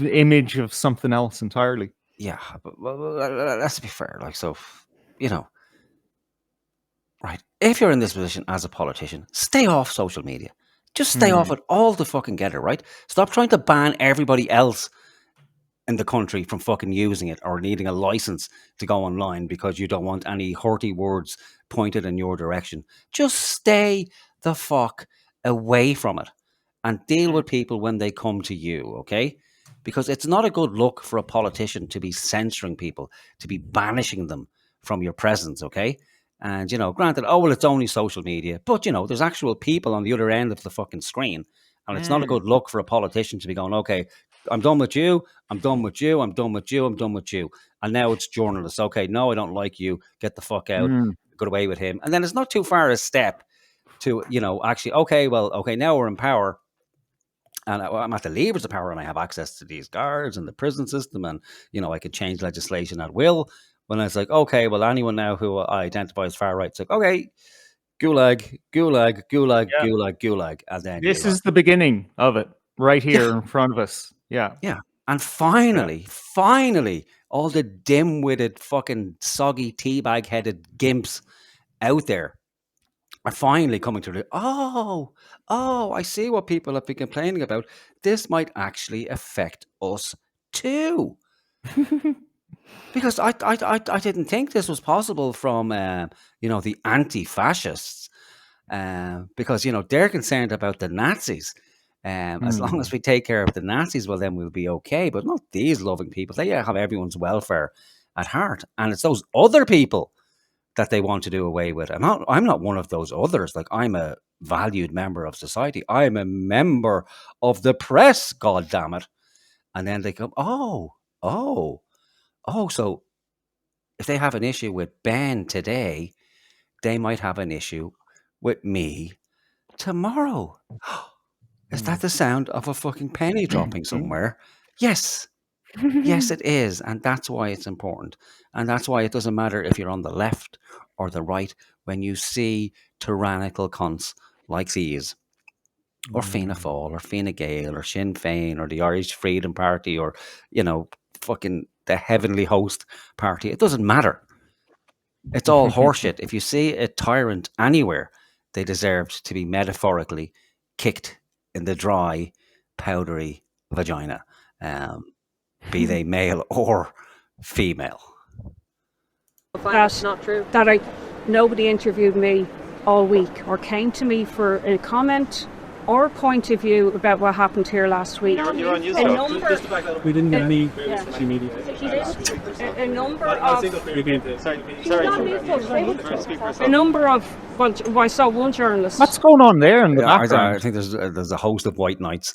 image of something else entirely. Yeah, but let's be fair. Like, so, right. If you're in this position as a politician, stay off social media. Just stay off it all the fucking getter, right? Stop trying to ban everybody else in the country from fucking using it or needing a license to go online because you don't want any hurty words pointed in your direction. Just stay the fuck away from it and deal with people when they come to you, okay? Because it's not a good look for a politician to be censoring people, to be banishing them from your presence, okay? And, granted, well, it's only social media, but, there's actual people on the other end of the fucking screen. And it's not a good look for a politician to be going, okay, I'm done with you. I'm done with you. I'm done with you. I'm done with you. And now it's journalists. Okay, no, I don't like you. Get the fuck out. Get away with him. And then it's not too far a step to, actually, okay, now we're in power. And I'm at the levers of power and I have access to these guards and the prison system. And, I can change legislation at will. When it's like, okay, well, anyone now who I identify as far right, it's like, okay, gulag, gulag, gulag, Yeah. gulag, gulag. And then This is the beginning of it right here in front of us. Yeah. Yeah. And finally, all the dim-witted, fucking soggy, teabag-headed gimps out there are finally coming to I see what people have been complaining about. This might actually affect us too. Because I didn't think this was possible from, the anti-fascists. Because, they're concerned about the Nazis. As long as we take care of the Nazis, well, then we'll be okay. But not these loving people. They have everyone's welfare at heart. And it's those other people that they want to do away with. And I'm not one of those others. Like, I'm a valued member of society. I'm a member of the press, God damn it. And then they come, so if they have an issue with Ben today, they might have an issue with me tomorrow. Is that the sound of a fucking penny dropping somewhere? Yes. Yes, it is. And that's why it's important. And that's why it doesn't matter if you're on the left or the right when you see tyrannical cunts like these, or Fianna Fáil, or Fine Gael, or Sinn Féin, or the Irish Freedom Party, or, fucking the Heavenly Host Party. It doesn't matter. It's all horseshit. If you see a tyrant anywhere, they deserved to be metaphorically kicked in the dry, powdery vagina, be they male or female. That's not true. That nobody interviewed me all week or came to me for a comment or point of view about what happened here last week. You're on YouTube. We didn't get any media. A number of... A number of... Well, I saw one journalist. What's going on there in the background? I think there's a host of white knights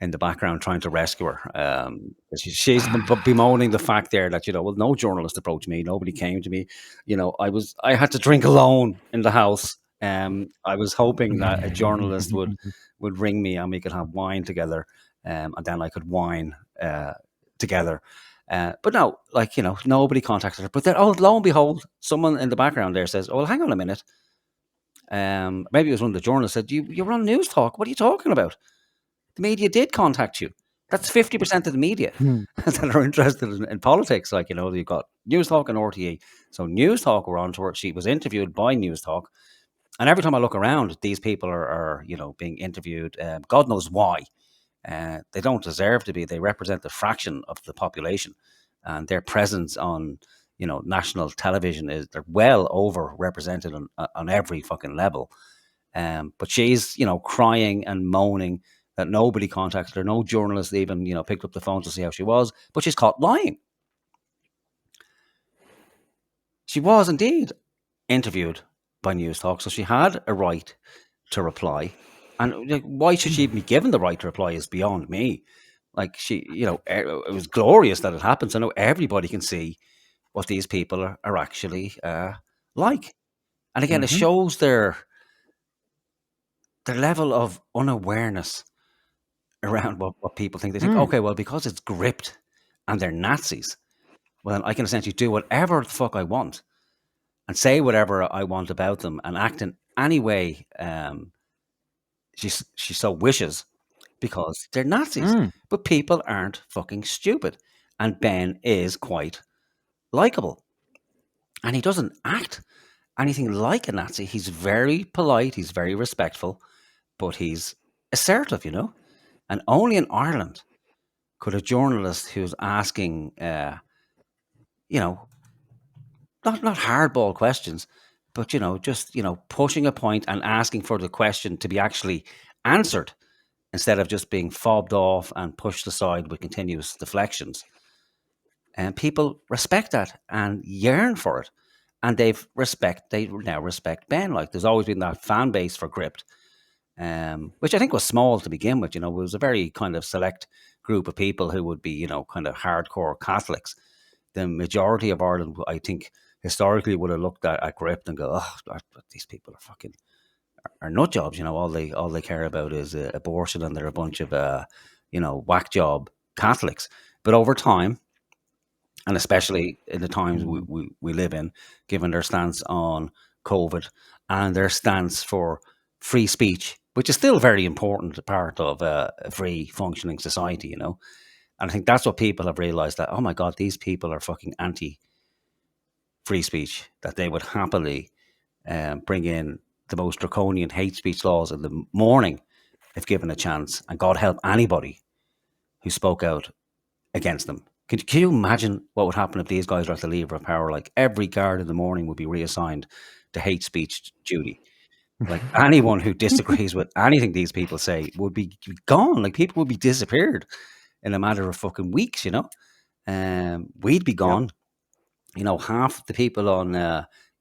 in the background trying to rescue her. She's been bemoaning the fact there that, no journalist approached me. Nobody came to me. I had to drink alone in the house. I was hoping that a journalist would ring me and we could have wine together, and then I could wine together. But no, nobody contacted her. But then, lo and behold, someone in the background there says, "Oh, well, hang on a minute." Maybe it was one of the journalists said, "You were on News Talk. What are you talking about? The media did contact you. That's 50% of the media that are interested in politics. You've got News Talk and RTE. So News Talk were on to her. She was interviewed by News Talk. And every time I look around, these people are being interviewed. God knows why. They don't deserve to be. They represent the fraction of the population, and their presence on, national television they're well overrepresented on every fucking level. But she's, crying and moaning that nobody contacted her. No journalist even, picked up the phone to see how she was, but she's caught lying. She was indeed interviewed by News Talk, so she had a right to reply. And why should she even be given the right to reply is beyond me. Like, it was glorious that it happened. So now everybody can see what these people are actually like. And again, it shows their level of unawareness around what people think. They think, okay, well, because it's gripped and they're Nazis, well, then I can essentially do whatever the fuck I want and say whatever I want about them and act in any way she so wishes because they're Nazis. But people aren't fucking stupid. And Ben is quite likable. And he doesn't act anything like a Nazi. He's very polite. He's very respectful. But he's assertive, And only in Ireland could a journalist who's asking, not hardball questions, but, just, pushing a point and asking for the question to be actually answered instead of just being fobbed off and pushed aside with continuous deflections. And people respect that and yearn for it. And they now respect Ben. Like, there's always been that fan base for Gript, which I think was small to begin with. It was a very kind of select group of people who would be, kind of hardcore Catholics. The majority of Ireland, I think, historically would have looked at Gript and go, oh, these people are nut jobs. All they care about is abortion, and they're a bunch of whack job Catholics. But over time, and especially in the times we live in, given their stance on COVID and their stance for free speech, which is still a very important part of a free functioning society, And I think that's what people have realized, that, oh my God, these people are fucking anti-free speech, that they would happily bring in the most draconian hate speech laws in the morning if given a chance. And God help anybody who spoke out against them. Can you imagine what would happen if these guys were at the lever of power? Like, every guard in the morning would be reassigned to hate speech duty. Like, anyone who disagrees with anything these people say would be gone. Like, people would be disappeared in a matter of fucking weeks, we'd be gone. Yep. Half the people on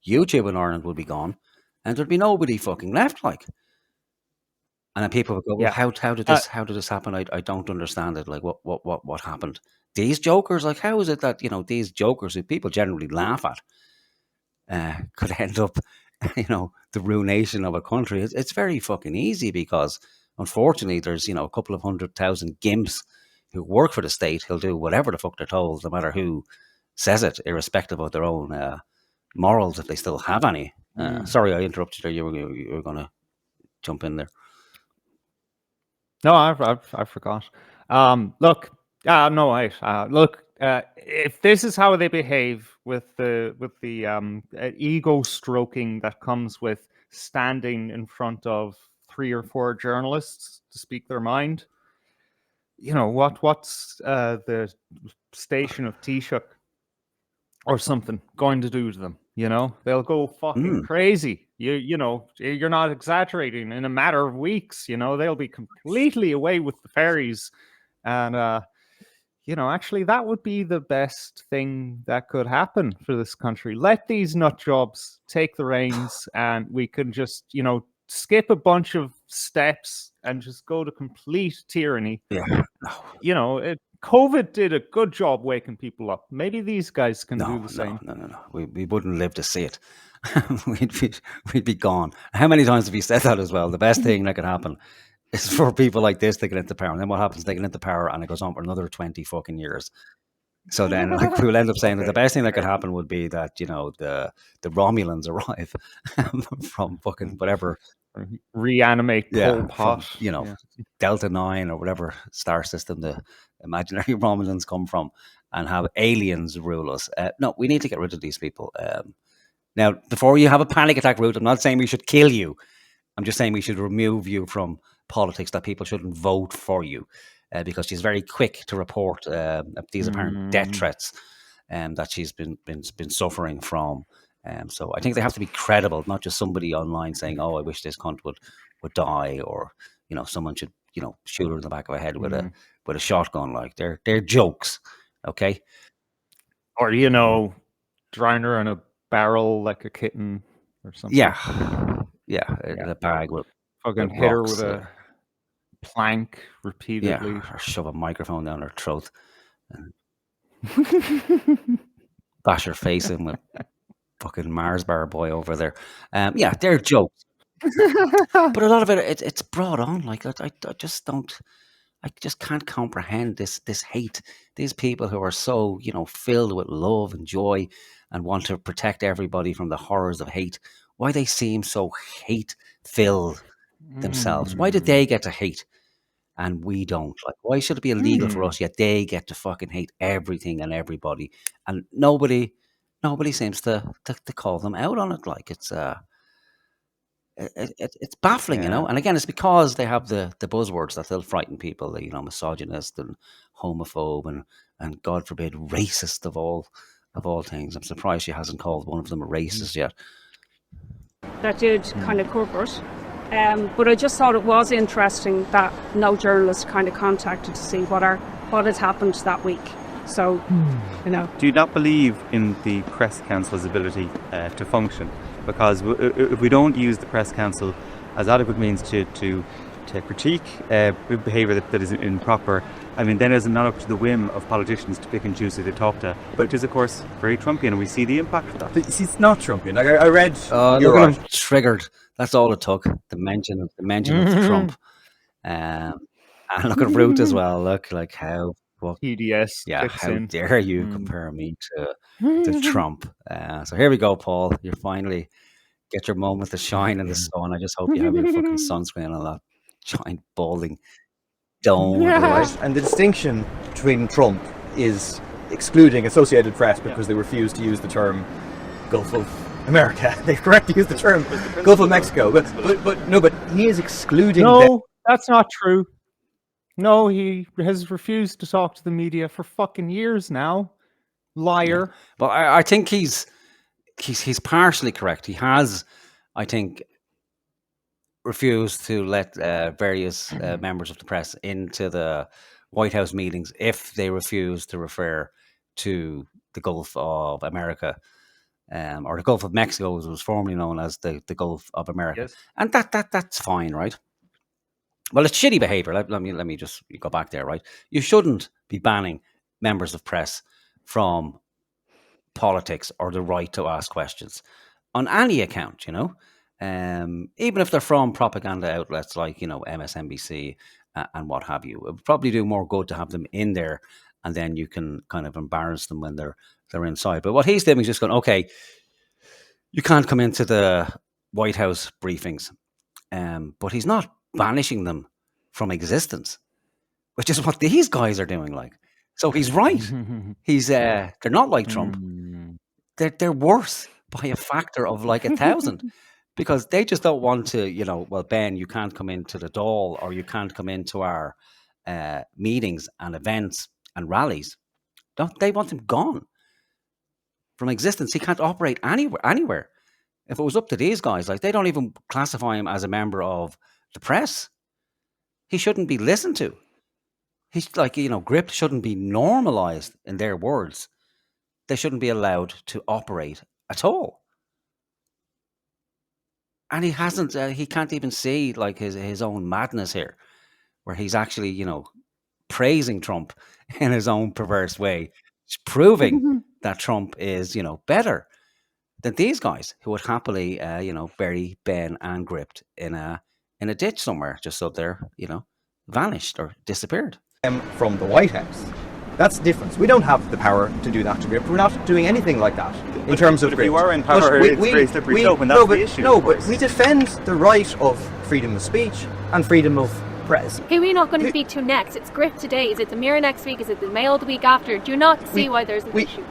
YouTube in Ireland would be gone, and there'd be nobody fucking left. Like, and then people would go, well, how did this happen? I don't understand it. Like, what happened? These jokers, like, how is it that, these jokers who people generally laugh at could end up, the ruination of a country? It's very fucking easy, because unfortunately there's, a couple of 100,000 gimps who work for the state who'll do whatever the fuck they're told, no matter who says it, irrespective of their own morals, if they still have any. Sorry, I interrupted you there. You were going to jump in there. No, I forgot. Look, no, wait. Look, if this is how they behave with the ego stroking that comes with standing in front of 3 or 4 journalists to speak their mind, what's the station of Taoiseach or something going to do to them? They'll go fucking crazy. You're not exaggerating. In a matter of weeks, they'll be completely away with the fairies. And, actually, that would be the best thing that could happen for this country. Let these nut jobs take the reins, and we can just, skip a bunch of steps and just go to complete tyranny. Yeah. COVID did a good job waking people up. Maybe these guys can do the same. No. We wouldn't live to see it. we'd be gone. How many times have you said that as well? The best thing that could happen is for people like this to get into power. And then what happens? They get into power and it goes on for another 20 fucking years. So then, like, we'll end up saying that the best thing that could happen would be that, the Romulans arrive from fucking whatever. Reanimate Pol Pot. From, Delta 9 or whatever star system the imaginary Romulans come from, and have aliens rule us. No, we need to get rid of these people. Now, before you have a panic attack, Ruth, I'm not saying we should kill you. I'm just saying we should remove you from politics, that people shouldn't vote for you, because she's very quick to report these apparent death threats. that she's been suffering from. So I think they have to be credible, not just somebody online saying, "Oh, I wish this cunt would die," or someone should shoot her in the back of the head with a shotgun. Like they're jokes, okay? Or drown her in a barrel like a kitten or something. Yeah, in a bag with fucking hit her with a plank repeatedly. or shove a microphone down her throat and bash her face in with fucking Mars bar boy over there. They're jokes. But a lot of it's brought on. Like I just can't comprehend this hate. These people who are so filled with love and joy and want to protect everybody from the horrors of hate. Why they seem so hate filled themselves? Why did they get to hate and we don't? Like, why should it be illegal for us yet they get to fucking hate everything and everybody? And nobody seems to call them out on it. Like it's baffling, And again, it's because they have the buzzwords that they'll frighten people, misogynist and homophobe and God forbid racist of all things. I'm surprised she hasn't called one of them a racist yet. That did kind of cover it. But I just thought it was interesting that no journalist kind of contacted to see what had happened that week. So, Do you not believe in the press council's ability to function? Because if we don't use the press council as adequate means to critique behaviour that is improper, I mean, then it's not up to the whim of politicians to pick and choose who they talk to. But it is, of course, very Trumpian, and we see the impact of that. But see, it's not Trumpian. Like I read, look at him triggered. That's all it took. The mention of Trump, and look at Ruth as well. Look, like how PDS. Yeah, how dare you compare me to Trump? So here we go, Paul. You finally get your moment to shine in the sun. I just hope you have your fucking sunscreen on that giant balding dome. Right? And the distinction between Trump is excluding Associated Press because they refuse to use the term Gulf of America. They correctly use the term Gulf of Mexico. But he is excluding. No, that's not true. No, he has refused to talk to the media for fucking years now. Liar. Yeah. But I think he's partially correct. He has, I think, refused to let various members of the press into the White House meetings if they refuse to refer to the Gulf of America, or the Gulf of Mexico, as it was formerly known as the Gulf of America. Yes. And that's fine, right? Well, it's shitty behavior. Let me just go back there, right? You shouldn't be banning members of press from politics or the right to ask questions on any account, even if they're from propaganda outlets like, MSNBC and what have you. It would probably do more good to have them in there, and then you can kind of embarrass them when they're inside. But what he's doing is just going, okay, you can't come into the White House briefings, but he's not banishing them from existence, which is what these guys are doing. Like, so he's right. He's they're not like Trump. They're worse by a factor of like 1,000, because they just don't want to, well, Ben, you can't come into the Dáil, or you can't come into our meetings and events and rallies. Don't they want him gone from existence? He can't operate anywhere. If it was up to these guys, like, they don't even classify him as a member of the press. He shouldn't be listened to. He's like, gript shouldn't be normalized in their words. They shouldn't be allowed to operate at all. And he hasn't, he can't even see like his own madness here, where he's actually, praising Trump in his own perverse way. It's proving that Trump is, better than these guys who would happily, bury Ben and Gript in a ditch somewhere, just so they're, vanished or disappeared. From the White House. That's the difference. We don't have the power to do that to Gript. We're not doing anything like that in terms of Gript. If you are in power, it's very slippery slope, and that's the issue. No, but we defend the right of freedom of speech and freedom of press. Who are we not going to speak to next? It's Gript today. Is it the Mirror next week? Is it the Mail the week after? Do you not see why there's an issue?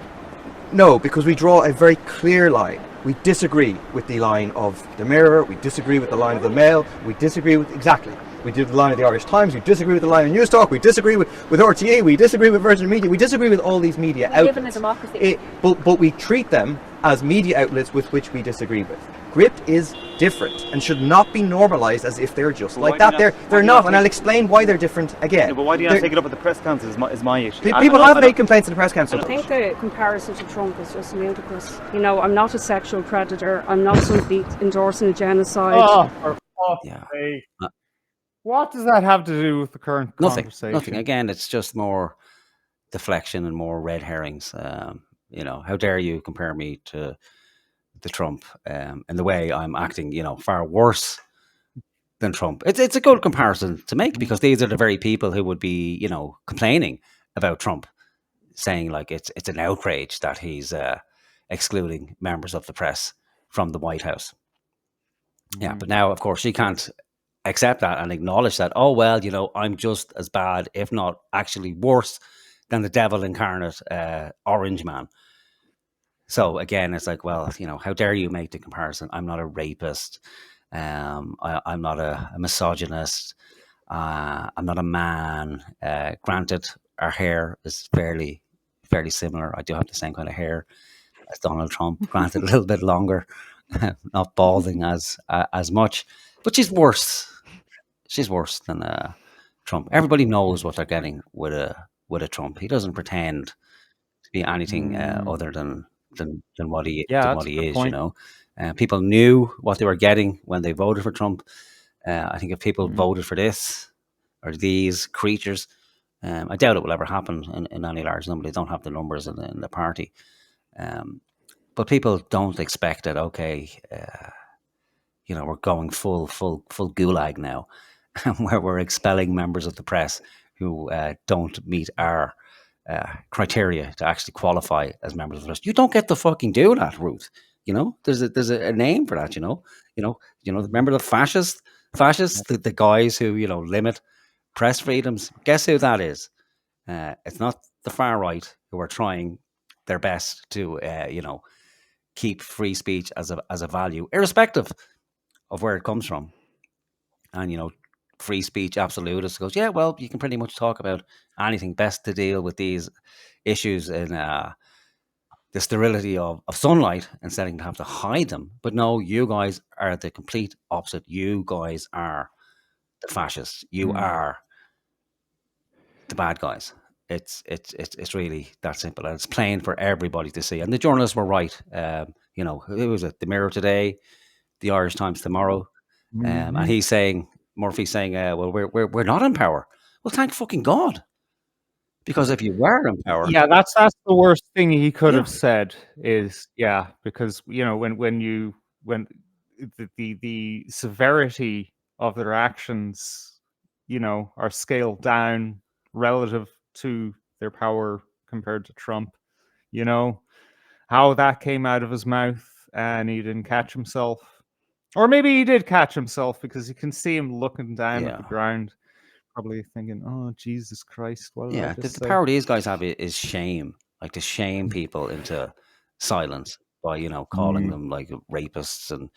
No, because we draw a very clear line. We disagree with the line of the Mirror. We disagree with the line of the Mail. We disagree with exactly. We did the line of the Irish Times. We disagree with the line of News Talk. We disagree with RTE. We disagree with Virgin Media. We disagree with all these media outlets. We live in a democracy. But we treat them as media outlets with which we disagree with. Gript is different and should not be normalised as if they're just like that. They're not, and I'll explain why they're different again. Yeah, but why do you not take it up with the press council is my issue. People have made complaints to the press council. I think the comparison to Trump is just ludicrous. You know, I'm not a sexual predator. I'm not somebody endorsing a genocide. Oh, for fuck's sake. What does that have to do with the current conversation? Nothing. Again, it's just more deflection and more red herrings. You know, how dare you compare me to the Trump and the way I'm acting, you know, far worse than Trump. It's a good comparison to make because these are the very people who would be, you know, complaining about Trump, saying like it's an outrage that he's excluding members of the press from the White House. Yeah, but now, of course, she can't accept that and acknowledge that, oh, well, you know, I'm just as bad, if not actually worse than the devil incarnate Orange Man. So again, it's like, well, you know, how dare you make the comparison? I'm not a rapist. I'm not a misogynist. I'm not a man. Granted, our hair is fairly similar. I do have the same kind of hair as Donald Trump. Granted, a little bit longer, not balding as much. But she's worse. She's worse than Trump. Everybody knows what they're getting with a Trump. He doesn't pretend to be anything other than what he is, you know. People knew what they were getting when they voted for Trump. I think if people voted for this or these creatures, I doubt it will ever happen in any large number. They don't have the numbers in the party. But people don't expect it. Okay, you know, we're going full gulag now, where we're expelling members of the press who don't meet our criteria to actually qualify as members of the press. You don't get to fucking do that, Ruth. You know, there's a name for that. You know. Remember the fascists, the guys who, you know, limit press freedoms. Guess who that is? It's not the far right who are trying their best to, you know, keep free speech as a value, irrespective of where it comes from. And, you know, free speech absolutist goes, yeah, well, you can pretty much talk about anything, best to deal with these issues in the sterility of sunlight instead of have to hide them. But no, you guys are the complete opposite. You guys are the fascists. You are the bad guys. It's really that simple, and it's plain for everybody to see. And the journalists were right. You know, who was it? The Mirror today, the Irish Times tomorrow, and he's saying, Murphy's saying, well, we're not in power. Well, thank fucking God. Because if you were in power, yeah, that's the worst thing he could have said is, because, you know, when the severity of their actions, you know, are scaled down relative to their power compared to Trump, you know, how that came out of his mouth and he didn't catch himself. Or maybe he did catch himself because you can see him looking down at the ground, probably thinking, "Oh, Jesus Christ!" What did I just the say? power these guys have is shame, like to shame people into silence by, you know, calling them like rapists and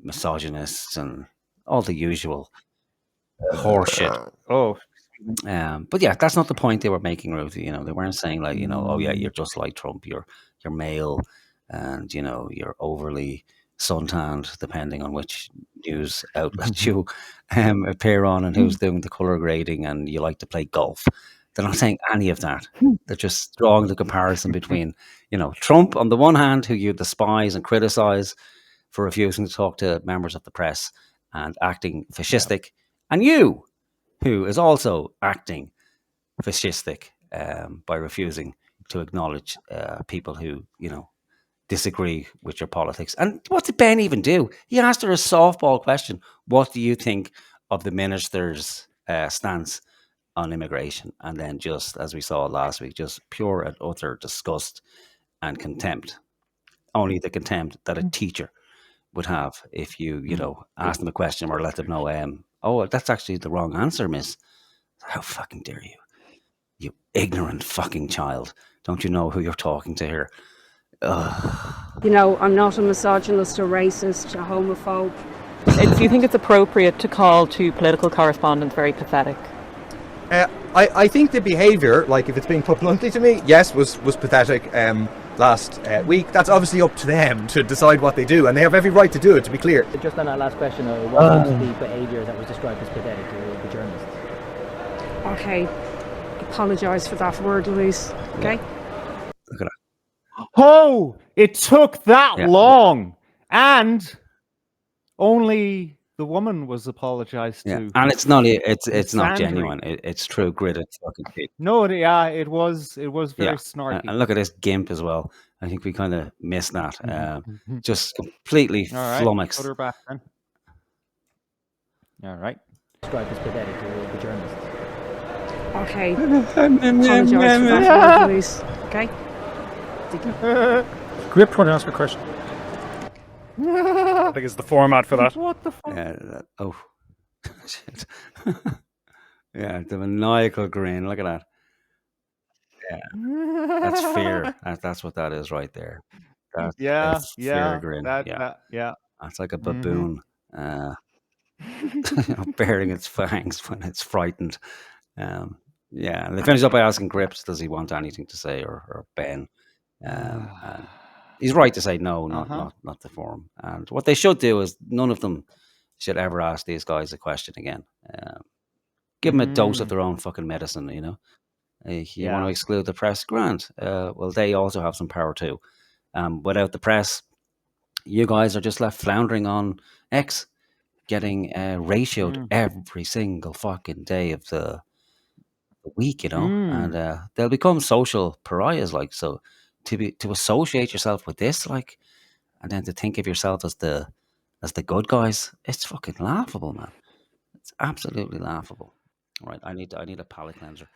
misogynists and all the usual horseshit. But yeah, that's not the point they were making, Ruth. You know, they weren't saying like, you know, oh yeah, you're just like Trump. You're male, and you know, you're overly suntanned, depending on which news outlet you appear on and who's doing the color grading, and you like to play golf. They're not saying any of that. They're just drawing the comparison between, you know, Trump on the one hand, who you despise and criticize for refusing to talk to members of the press and acting fascistic, and you, who is also acting fascistic by refusing to acknowledge people who, you know, disagree with your politics. And what did Ben even do? He asked her a softball question. What do you think of the minister's stance on immigration? And then, just as we saw last week, just pure and utter disgust and contempt. Only the contempt that a teacher would have if you, you know, ask them a question or let them know, oh, that's actually the wrong answer, miss. How fucking dare you? You ignorant fucking child. Don't you know who you're talking to here? You know, I'm not a misogynist, a racist, a homophobe. Do you think it's appropriate to call two political correspondents very pathetic? I think the behaviour, like if it's being put bluntly to me, yes, was pathetic last week. That's obviously up to them to decide what they do, and they have every right to do it, to be clear. Just on that last question, what was the behaviour that was described as pathetic to the journalists? Okay. Apologise for that word, Louise. Okay? Look at that. Oh, it took that Yeah. long. And only the woman was apologized Yeah, to. and it's not Sandry. genuine. It's true gritted fucking shit. No, it was very snarky. And look at this gimp as well. I think we kind of missed that. Just completely All right, flummoxed. put her back then. All right. Described as pathetic to the journalists. Okay. Apologise for that word, Louise. Okay? Grip, want to ask a question? I think it's the format for that. What the fuck? Oh, shit. Yeah, the maniacal grin. Look at that. Yeah, that's fear. That's what that is right there. That's fear grin. Yeah. That's like a baboon baring its fangs when it's frightened. Yeah, and they finish up by asking Grips, does he want anything to say, or Ben? And he's right to say no, not the forum. And what they should do is none of them should ever ask these guys a question again. Give them a dose of their own fucking medicine, you know. You want to exclude the press, grant. Well, they also have some power too. Without the press, you guys are just left floundering on X, getting ratioed every single fucking day of the week, you know, and they'll become social pariahs. Like, so to associate yourself with this, like, and then to think of yourself as the good guys, it's fucking laughable, man. It's absolutely laughable. All right, I need a palate cleanser.